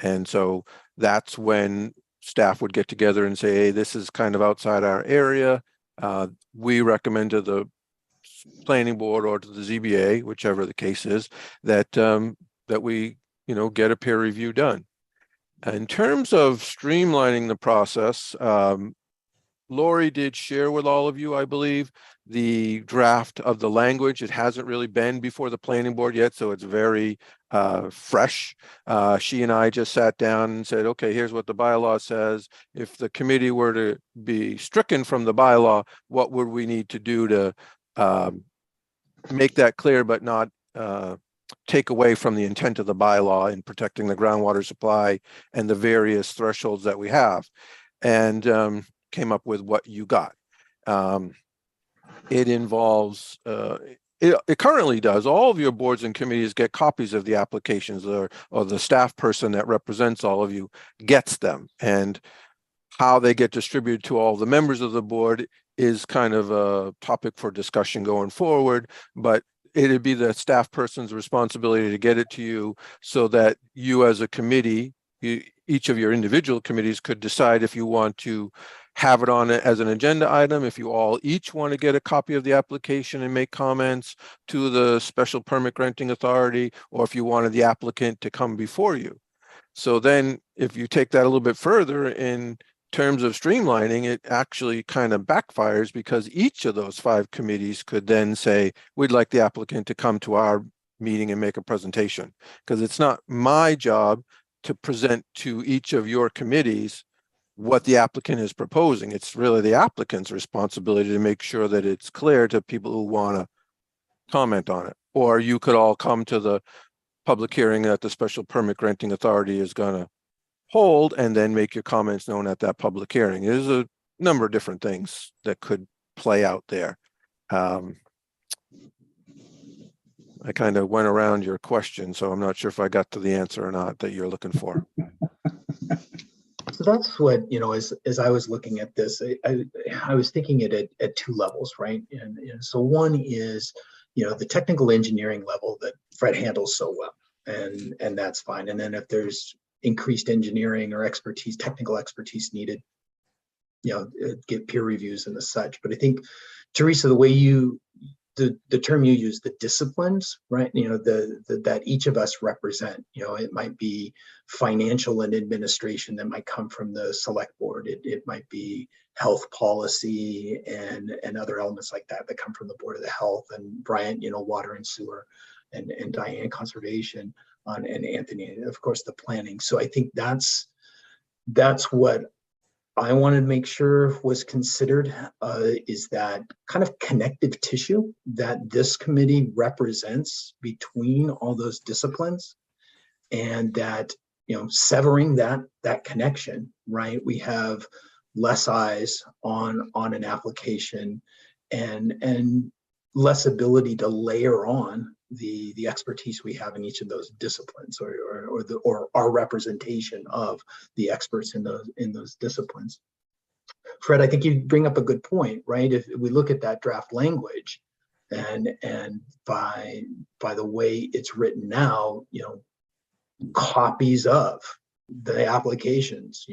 And so that's when staff would get together and say, hey, this is kind of outside our area. We recommend to the planning board or to the ZBA, whichever the case is, that that we get a peer review done. In terms of streamlining the process, Lori did share with all of you, I believe, the draft of the language. It hasn't really been before the planning board yet, so it's very fresh. She and I just sat down and said, okay, here's what the bylaw says. If the committee were to be stricken from the bylaw, what would we need to do to make that clear, but not take away from the intent of the bylaw in protecting the groundwater supply and the various thresholds that we have, and came up with what you got. it involves, it currently does. All of your boards and committees get copies of the applications, or the staff person that represents all of you gets them. And how they get distributed to all the members of the board is kind of a topic for discussion going forward, but it'd be the staff person's responsibility to get it to you so that you as a committee, each of your individual committees could decide if you want to have it on it as an agenda item, if you all each want to get a copy of the application and make comments to the special permit granting authority, or if you wanted the applicant to come before you. So then if you take that a little bit further in terms of streamlining, it actually kind of backfires, because each of those 5 committees could then say, we'd like the applicant to come to our meeting and make a presentation. Because it's not my job to present to each of your committees what the applicant is proposing. It's really the applicant's responsibility to make sure that it's clear to people who want to comment on it. Or you could all come to the public hearing that the special permit granting authority is going to hold, and then make your comments known at that public hearing. There's a number of different things that could play out there. I kind of went around your question, so I'm not sure if I got to the answer or not that you're looking for. So that's what, as I was looking at this, I was thinking it at 2 levels, right? And so one is, the technical engineering level that Fred handles so well, and that's fine. And then if there's increased engineering or expertise, technical expertise needed, get peer reviews and the such. But I think, Teresa, the way the term you use, the disciplines, right? That each of us represent, it might be financial and administration that might come from the select board. It might be health policy and other elements like that come from the Board of the Health, and Bryant, water and sewer, and Diane, conservation, and Anthony, of course, the planning. So I think that's what I wanted to make sure was considered, is that kind of connective tissue that this committee represents between all those disciplines, and that, severing that connection, right? We have less eyes on an application, and less ability to layer on the expertise we have in each of those disciplines, or our representation of the experts in those disciplines. Fred, I think you bring up a good point, right? If we look at that draft language, and by the way it's written now, copies of the applications,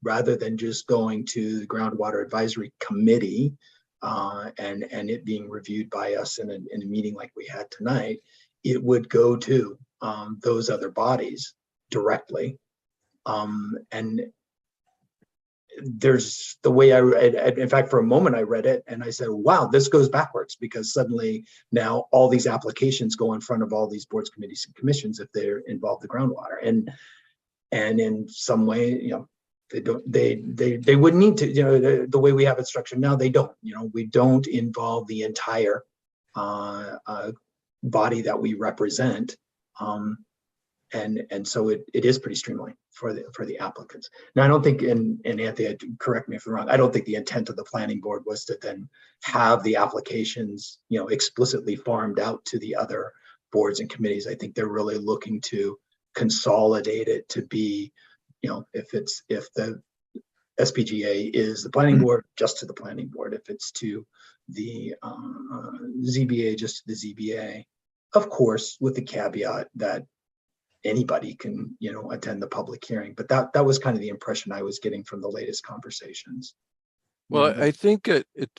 rather than just going to the Groundwater Advisory Committee, and it being reviewed by us in a meeting like we had tonight, it would go to those other bodies directly. And there's the way I read, in fact, for a moment I read it and I said, wow, this goes backwards, because suddenly now all these applications go in front of all these boards, committees, and commissions if they're involved in groundwater. And in some way, they wouldn't need to, the way we have it structured now, they don't, we don't involve the entire body that we represent. And so it is pretty streamlined for the applicants. Now, I don't think, and Anthony, correct me if I'm wrong, I don't think the intent of the planning board was to then have the applications, explicitly farmed out to the other boards and committees. I think they're really looking to consolidate it to be, if the SPGA is the planning board, just to the planning board. If it's to the ZBA, just to the ZBA, of course, with the caveat that anybody can, attend the public hearing. But that was kind of the impression I was getting from the latest conversations. Well, I think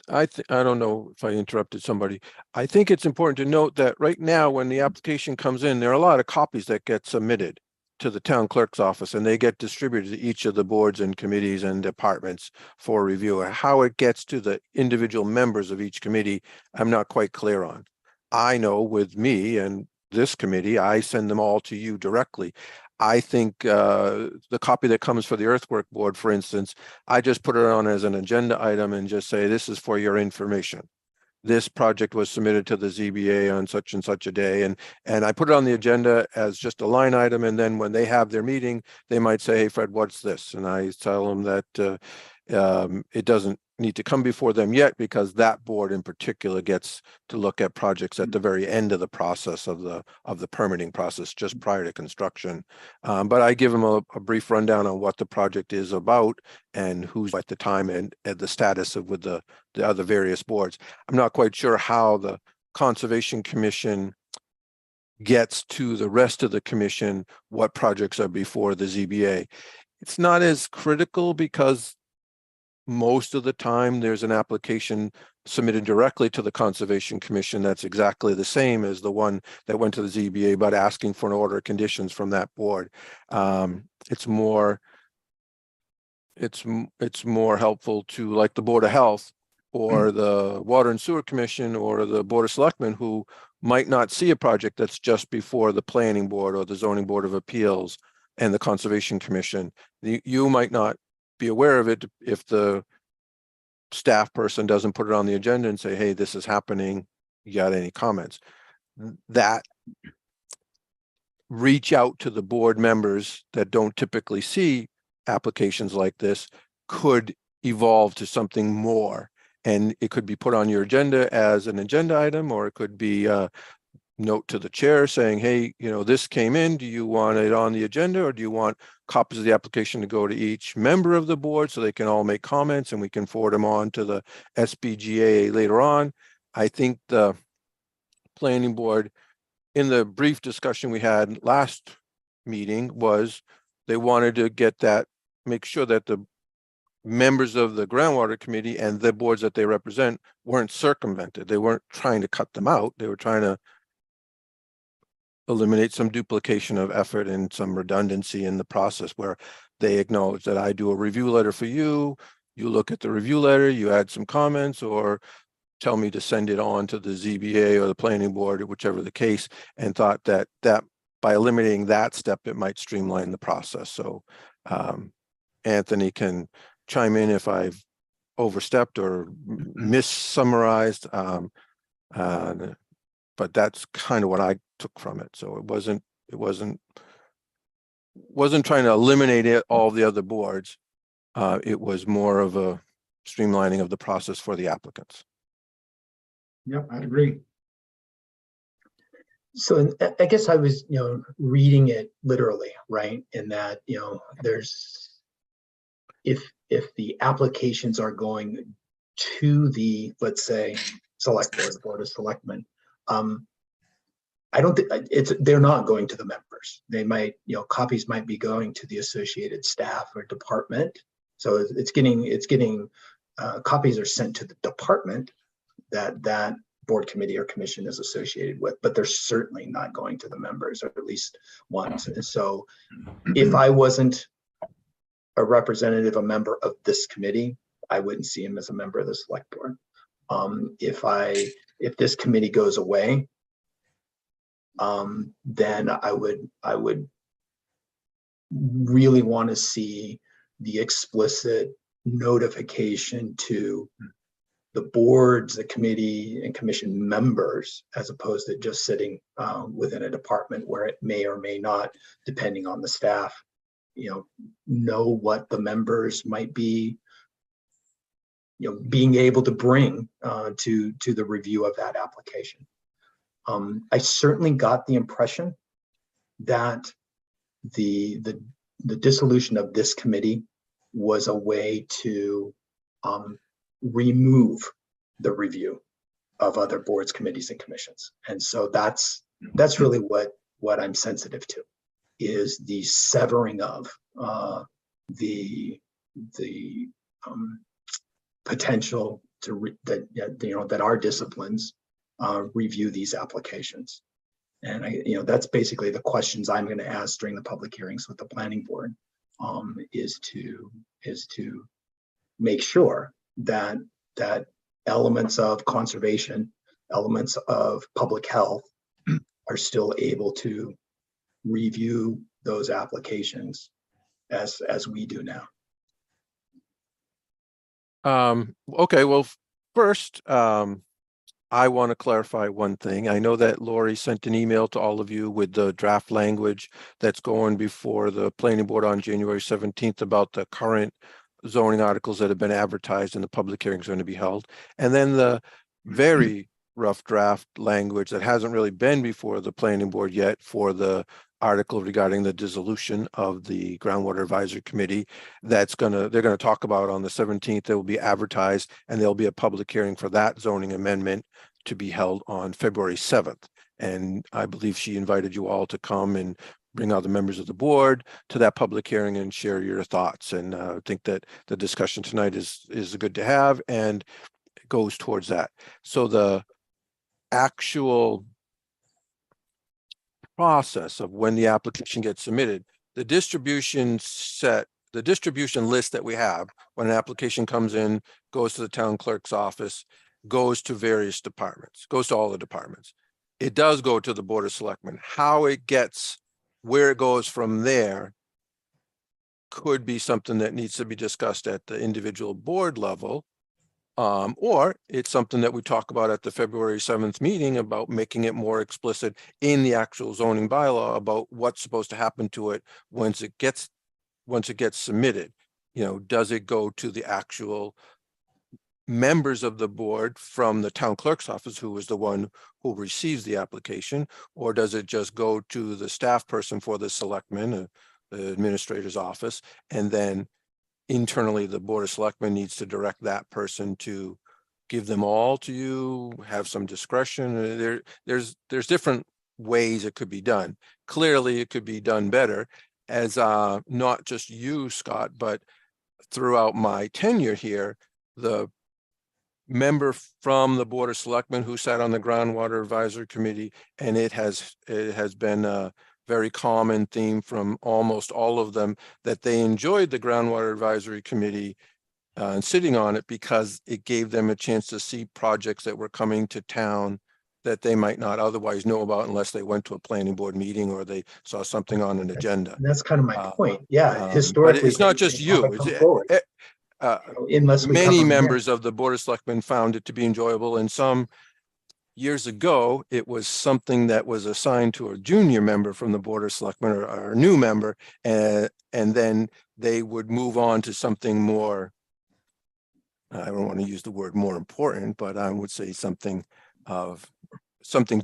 I don't know if I interrupted somebody. I think it's important to note that right now, when the application comes in, there are a lot of copies that get submitted to the town clerk's office, and they get distributed to each of the boards and committees and departments for review. How it gets to the individual members of each committee, I'm not quite clear on. I know with me and this committee, I send them all to you directly. I think the copy that comes for the earthwork board, for instance, I just put it on as an agenda item and just say, this is for your information. This project was submitted to the ZBA on such and such a day. And I put it on the agenda as just a line item. And then when they have their meeting, they might say, hey, Fred, what's this? And I tell them that it doesn't need to come before them yet, because that board in particular gets to look at projects at the very end of the process of the permitting process, just prior to construction. But I give them a brief rundown on what the project is about and who's at the time and the status of with the other various boards. I'm not quite sure how the Conservation Commission gets to the rest of the commission, what projects are before the ZBA. It's not as critical because most of the time there's an application submitted directly to the Conservation Commission that's exactly the same as the one that went to the ZBA, but asking for an order of conditions from that board. It's more helpful to, like, the Board of Health or the Water and Sewer Commission or the Board of Selectmen, who might not see a project that's just before the Planning Board or the Zoning Board of Appeals and the Conservation Commission. You might not be aware of it if the staff person doesn't put it on the agenda and say, hey, this is happening, you got any comments? That reach out to the board members that don't typically see applications like this could evolve to something more, and it could be put on your agenda as an agenda item, or it could be a note to the chair saying, hey, this came in, do you want it on the agenda, or do you want copies of the application to go to each member of the board so they can all make comments and we can forward them on to the SBGA later on? I think the planning board, in the brief discussion we had last meeting, was they wanted to get that, make sure that the members of the groundwater committee and the boards that they represent weren't circumvented. They weren't trying to cut them out. They were trying to eliminate some duplication of effort and some redundancy in the process, where they acknowledge that I do a review letter for you, you look at the review letter, you add some comments, or tell me to send it on to the ZBA or the planning board, or whichever the case, and thought that by eliminating that step, it might streamline the process. So Anthony can chime in if I've overstepped or mis-summarized, but that's kind of what I took from it. So it wasn't trying to eliminate all the other boards. It was more of a streamlining of the process for the applicants. Yep, I'd agree. So I guess I was, reading it literally, right? In that, there's, if the applications are going to the, let's say, select board of selectmen, I don't think they're not going to the members. They might, copies might be going to the associated staff or department. So it's getting copies are sent to the department that board, committee, or commission is associated with, but they're certainly not going to the members, or at least once. And so if I wasn't a representative, a member of this committee, I wouldn't see him as a member of the select board. If this committee goes away, then I would really want to see the explicit notification to the boards, the committee, and commission members, as opposed to just sitting within a department where it may or may not, depending on the staff, know what the members might be, being able to bring to the review of that application. I certainly got the impression that the dissolution of this committee was a way to remove the review of other boards, committees, and commissions. And so that's really what I'm sensitive to, is the severing of the potential to that our disciplines review these applications. And that's basically the questions I'm going to ask during the public hearings with the planning board, is to make sure that elements of conservation, elements of public health are still able to review those applications as we do now. Okay, well, first, I want to clarify one thing. I know that Lori sent an email to all of you with the draft language that's going before the planning board on January 17th about the current zoning articles that have been advertised and the public hearing is going to be held. And then the very rough draft language that hasn't really been before the planning board yet for the article regarding the dissolution of the Groundwater Advisory Committee they're going to talk about on the 17th. It will be advertised and there'll be a public hearing for that zoning amendment to be held on February 7th. And I believe she invited you all to come and bring other members of the board to that public hearing and share your thoughts. And I think that the discussion tonight is good to have and it goes towards that. So the actual process of when the application gets submitted, the distribution list that we have when an application comes in, goes to the town clerk's office, goes to various departments, goes to all the departments. It does go to the Board of Selectmen. How it gets, where it goes from there could be something that needs to be discussed at the individual board level. Or it's something that we talk about at the February 7th meeting about making it more explicit in the actual zoning bylaw about what's supposed to happen to it once it gets submitted. You know, does it go to the actual members of the board from the town clerk's office, who is the one who receives the application, or does it just go to the staff person for the selectman, the administrator's office, and then internally the Board of Selectmen needs to direct that person to give them all to you, have some discretion? There's different ways it could be done. Clearly it could be done better, as not just you, Scott, but throughout my tenure here, the member from the Board of Selectmen who sat on the Groundwater Advisory Committee, and it has been a very common theme from almost all of them that they enjoyed the Groundwater Advisory Committee and sitting on it because it gave them a chance to see projects that were coming to town that they might not otherwise know about unless they went to a planning board meeting or they saw something on an agenda. And that's kind of my point. Yeah, But historically. it's not just they you. haven't come forward, unless we Many cover members of the Board of Selectmen found it to be enjoyable, and some years ago, it was something that was assigned to a junior member from the Board of Selectmen or a new member, and then they would move on to something more, I don't want to use the word more important, but I would say something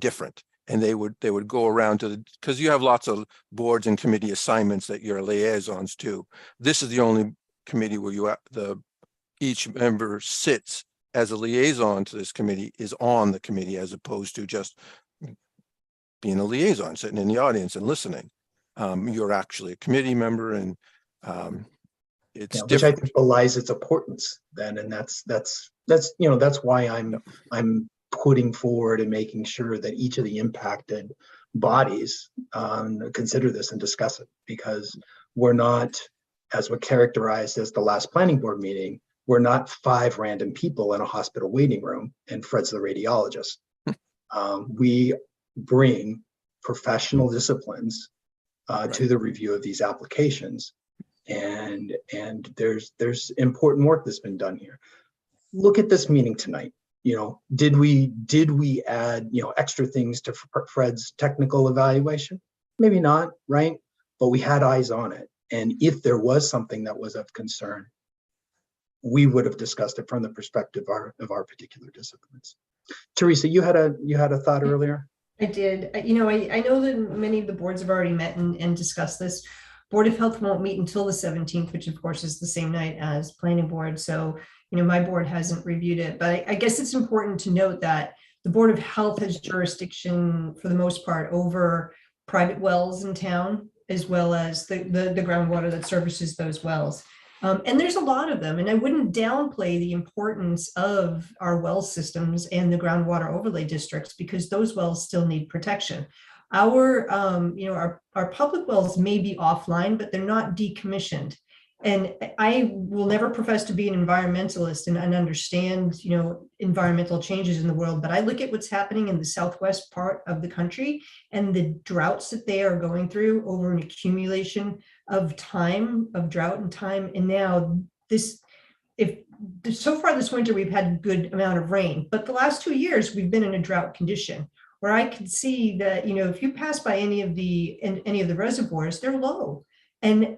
different. And they would go around to because you have lots of boards and committee assignments that you're liaisons to. This is the only committee where each member sits as a liaison to this committee, is on the committee, as opposed to just being a liaison, sitting in the audience and listening. You're actually a committee member, and it's which I different. think belies its importance then, and that's why I'm putting forward and making sure that each of the impacted bodies consider this and discuss it, because we're not, as was characterized as the last planning board meeting, we're not 5 random people in a hospital waiting room and Fred's the radiologist. We bring professional disciplines to the review of these applications, and there's important work that's been done here. Look at this meeting tonight. Did we add extra things to Fred's technical evaluation? Maybe not, right? But we had eyes on it, and if there was something that was of concern, we would have discussed it from the perspective of our particular disciplines. Teresa, you had a thought earlier. I did. I know that many of the boards have already met and discussed this. Board of Health won't meet until the 17th, which of course is the same night as planning board. So, my board hasn't reviewed it, but I guess it's important to note that the Board of Health has jurisdiction for the most part over private wells in town, as well as the groundwater that services those wells. And there's a lot of them, and I wouldn't downplay the importance of our well systems and the groundwater overlay districts, because those wells still need protection. Our public wells may be offline, but they're not decommissioned. And I will never profess to be an environmentalist and understand, environmental changes in the world, but I look at what's happening in the southwest part of the country and the droughts that they are going through over an accumulation of drought and time. And now so far this winter, we've had a good amount of rain, but the last 2 years we've been in a drought condition where I could see that, if you pass by any of the reservoirs, they're low. And,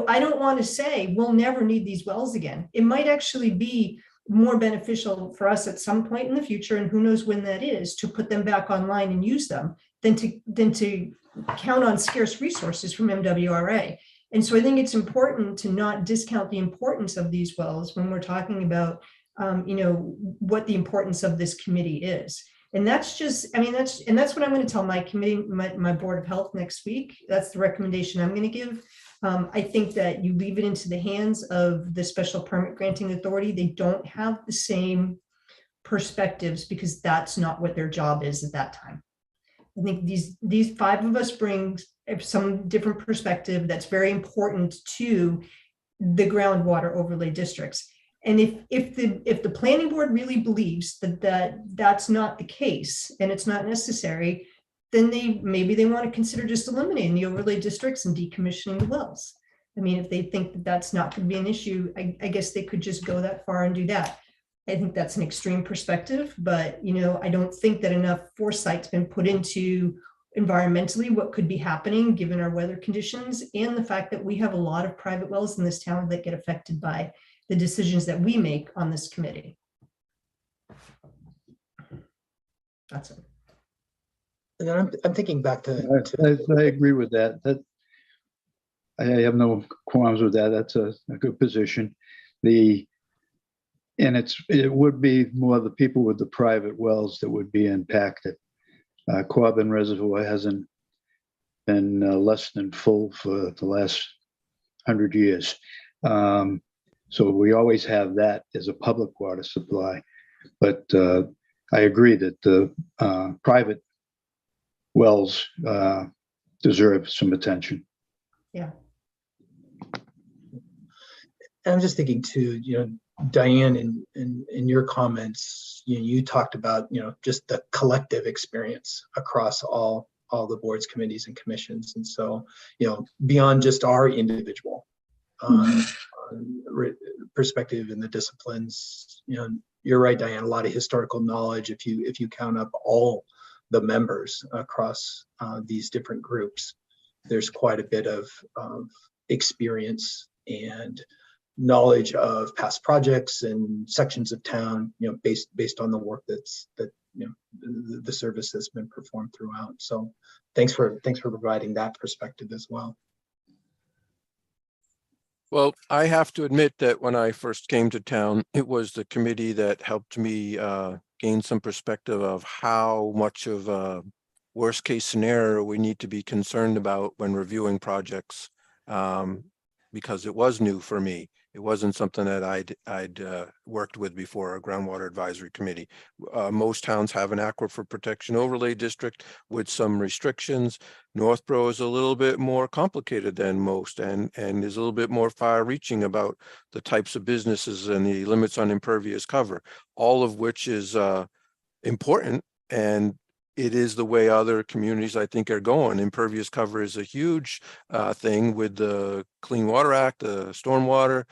I don't want to say we'll never need these wells again. It might actually be more beneficial for us at some point in the future, and who knows when that is, to put them back online and use them than to count on scarce resources from MWRA. And so I think it's important to not discount the importance of these wells when we're talking about, what the importance of this committee is. And that's just, that's what I'm going to tell my committee, my Board of Health next week. That's the recommendation I'm going to give. I think that you leave it into the hands of the special permit granting authority. They don't have the same perspectives because that's not what their job is at that time. I think these five of us bring some different perspective that's very important to the groundwater overlay districts. And if the planning board really believes that's not the case and it's not necessary, then maybe they want to consider just eliminating the overlay districts and decommissioning the wells. I mean, if they think that that's not going to be an issue, I guess they could just go that far and do that. I think that's an extreme perspective, but I don't think that enough foresight's been put into environmentally what could be happening given our weather conditions and the fact that we have a lot of private wells in this town that get affected by the decisions that we make on this committee. That's it. And then I'm thinking back to I agree with that. I have no qualms with that. That's a good position. And it would be more the people with the private wells that would be impacted. Quabbin Reservoir hasn't been less than full for the last 100 years. So we always have that as a public water supply. But I agree that the private wells deserve some attention. Yeah. And I'm just thinking too, Diane, in your comments, you talked about, just the collective experience across all the boards, committees, and commissions. And so, beyond just our individual perspective in the disciplines, you're right, Diane, a lot of historical knowledge. If you count up all the members across these different groups, there's quite a bit of experience and knowledge of past projects and sections of town, based on the work that the service that's been performed throughout. So thanks for providing that perspective as well. Well, I have to admit that when I first came to town, it was the committee that helped me gain some perspective of how much of a worst case scenario we need to be concerned about when reviewing projects, because it was new for me. It wasn't something that I'd worked with before, a groundwater advisory committee. Most towns have an aquifer protection overlay district with some restrictions. Northborough is a little bit more complicated than most and is a little bit more far reaching about the types of businesses and the limits on impervious cover, all of which is important. And it is the way other communities, I think, are going. Impervious cover is a huge thing with the Clean Water Act, the stormwater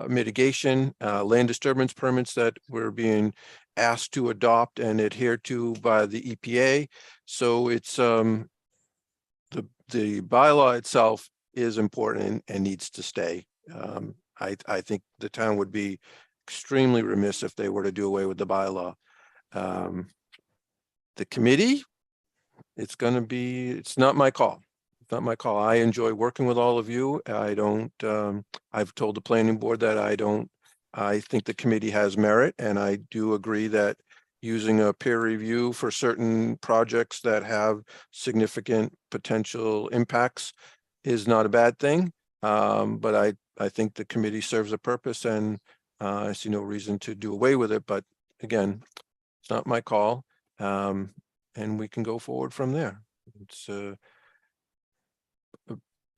mitigation, land disturbance permits that we're being asked to adopt and adhere to by the EPA. So it's the bylaw itself is important and needs to stay. I think the town would be extremely remiss if they were to do away with the bylaw. The committee, it's not my call. It's not my call. I enjoy working with all of you. I've told the planning board that I think the committee has merit, and I do agree that using a peer review for certain projects that have significant potential impacts is not a bad thing. But I think the committee serves a purpose, and I see no reason to do away with it. But again, it's not my call. And we can go forward from there. It's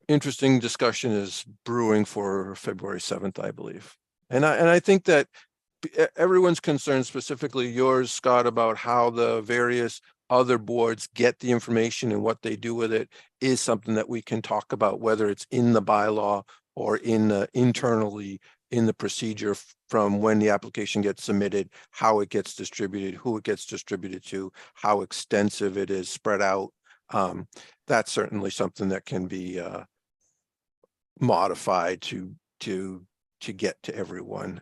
interesting discussion is brewing for February 7th, I believe. And I think that everyone's concerned, specifically yours, Scott, about how the various other boards get the information and what they do with it is something that we can talk about, whether it's in the bylaw or internally in the procedure from when the application gets submitted, how it gets distributed, who it gets distributed to, how extensive it is spread out. That's certainly something that can be modified to get to everyone.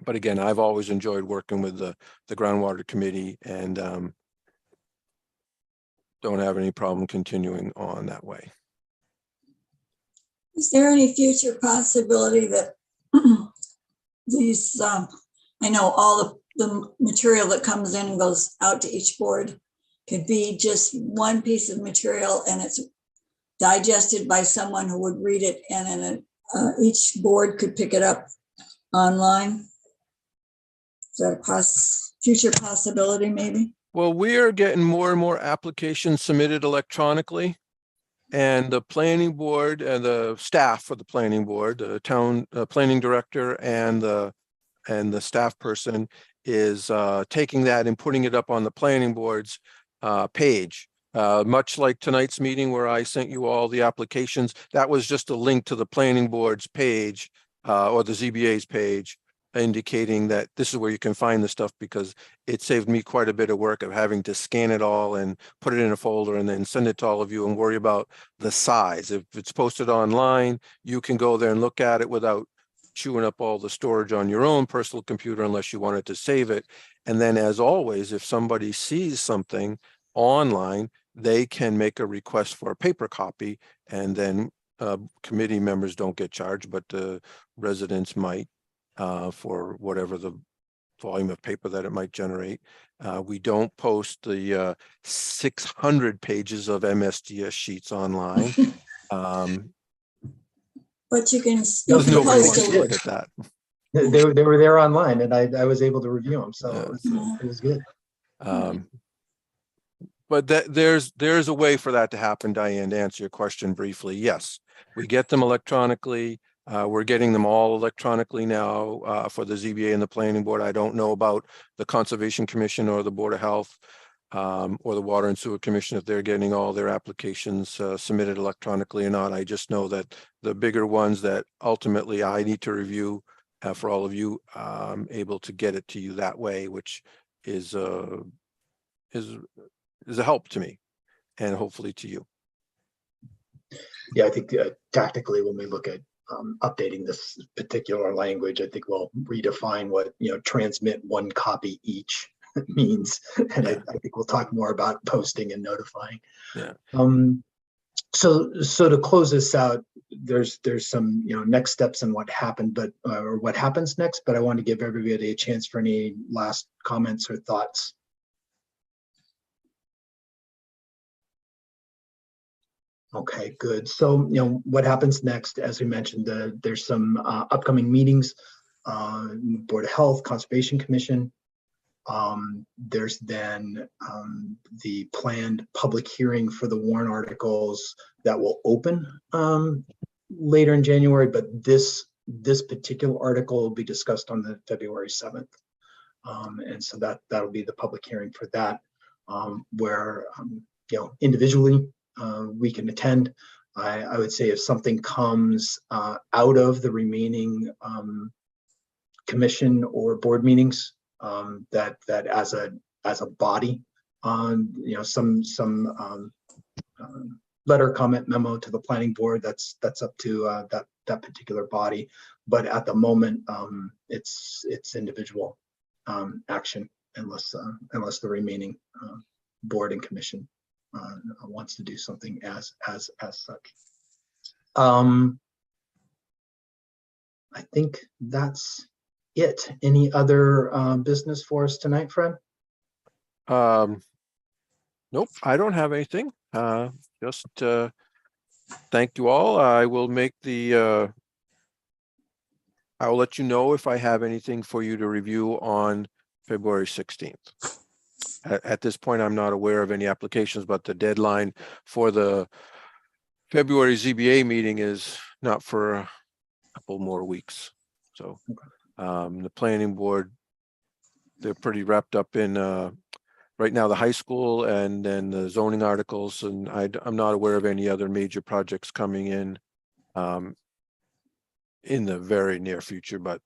But again, I've always enjoyed working with the Groundwater Committee, and don't have any problem continuing on that way. Is there any future possibility that these, I know all the material that comes in and goes out to each board could be just one piece of material and it's digested by someone who would read it, and then each board could pick it up online? Is that a future possibility maybe? Well, we are getting more and more applications submitted electronically, and the planning board and the staff for the planning board, the town planning director and the staff person is taking that and putting it up on the planning board's page. Much like tonight's meeting where I sent you all the applications, that was just a link to the planning board's page or the ZBA's page, indicating that this is where you can find the stuff, because it saved me quite a bit of work of having to scan it all and put it in a folder and then send it to all of you and worry about the size. If it's posted online, you can go there and look at it without chewing up all the storage on your own personal computer unless you wanted to save it. And then, as always, if somebody sees something online, they can make a request for a paper copy, and then committee members don't get charged, but the residents might for whatever the volume of paper that it might generate. We don't post the 600 pages of MSDS sheets online. But you can Because nobody post wants to look at that. They were there online, and I was able to review them, so Yeah, it was good. But there's a way for that to happen, Diane, to answer your question briefly. Yes, we get them electronically. We're getting them all electronically now for the ZBA and the planning board. I don't know about the Conservation Commission or the Board of Health or the Water and Sewer Commission, if they're getting all their applications submitted electronically or not. I just know that the bigger ones that ultimately I need to review for all of you, able to get it to you that way, which is a help to me and hopefully to you. Yeah, I think tactically when we look at updating this particular language, I think we'll redefine what transmit one copy each means, and Yeah. I think we'll talk more about posting and notifying. Yeah. So to close this out, there's some next steps and what happened, but or what happens next. But I want to give everybody a chance for any last comments or thoughts. Okay, good. So, what happens next, as we mentioned, there's some upcoming meetings, Board of Health, Conservation Commission. There's then the planned public hearing for the warrant articles that will open later in January, but this particular article will be discussed on the February 7th. And so that'll be the public hearing for that, where individually we can attend. I would say if something comes out of the remaining commission or board meetings, that as a body, some letter, comment, memo to the planning board, that's up to that particular body. But at the moment, it's individual action, unless the remaining board and commission wants to do something as such. I think that's it. Any other business for us tonight, Fred? Nope, I don't have anything. Just thank you all. I will make the I will let you know if I have anything for you to review on February 16th. At this point, I'm not aware of any applications, but the deadline for the February ZBA meeting is not for a couple more weeks. So the planning board, they're pretty wrapped up in right now the high school and then the zoning articles, and I'm not aware of any other major projects coming in the very near future, but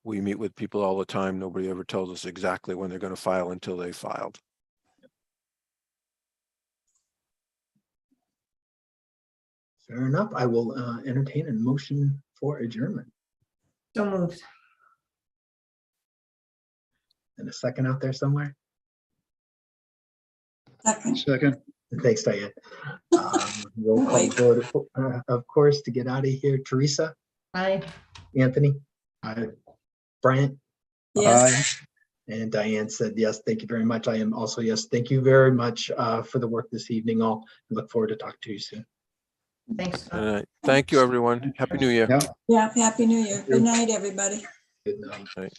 we meet with people all the time. Nobody ever tells us exactly when they're going to file until they filed. Fair enough. I will entertain a motion for adjournment. So moved. And a second out there somewhere. Second. Second, Thanks, Diane. Roll call vote, of course, to get out of here. Teresa, Aye. Anthony, I Bryant, Yes. and Diane said yes. Thank you very much. I am also yes. Thank you very much for the work this evening. All look forward to talking to you soon. Thanks. Scott. Thank you, everyone. Happy New Year. yeah. Yeah, Happy New Year. Good night, everybody. Good night. Right.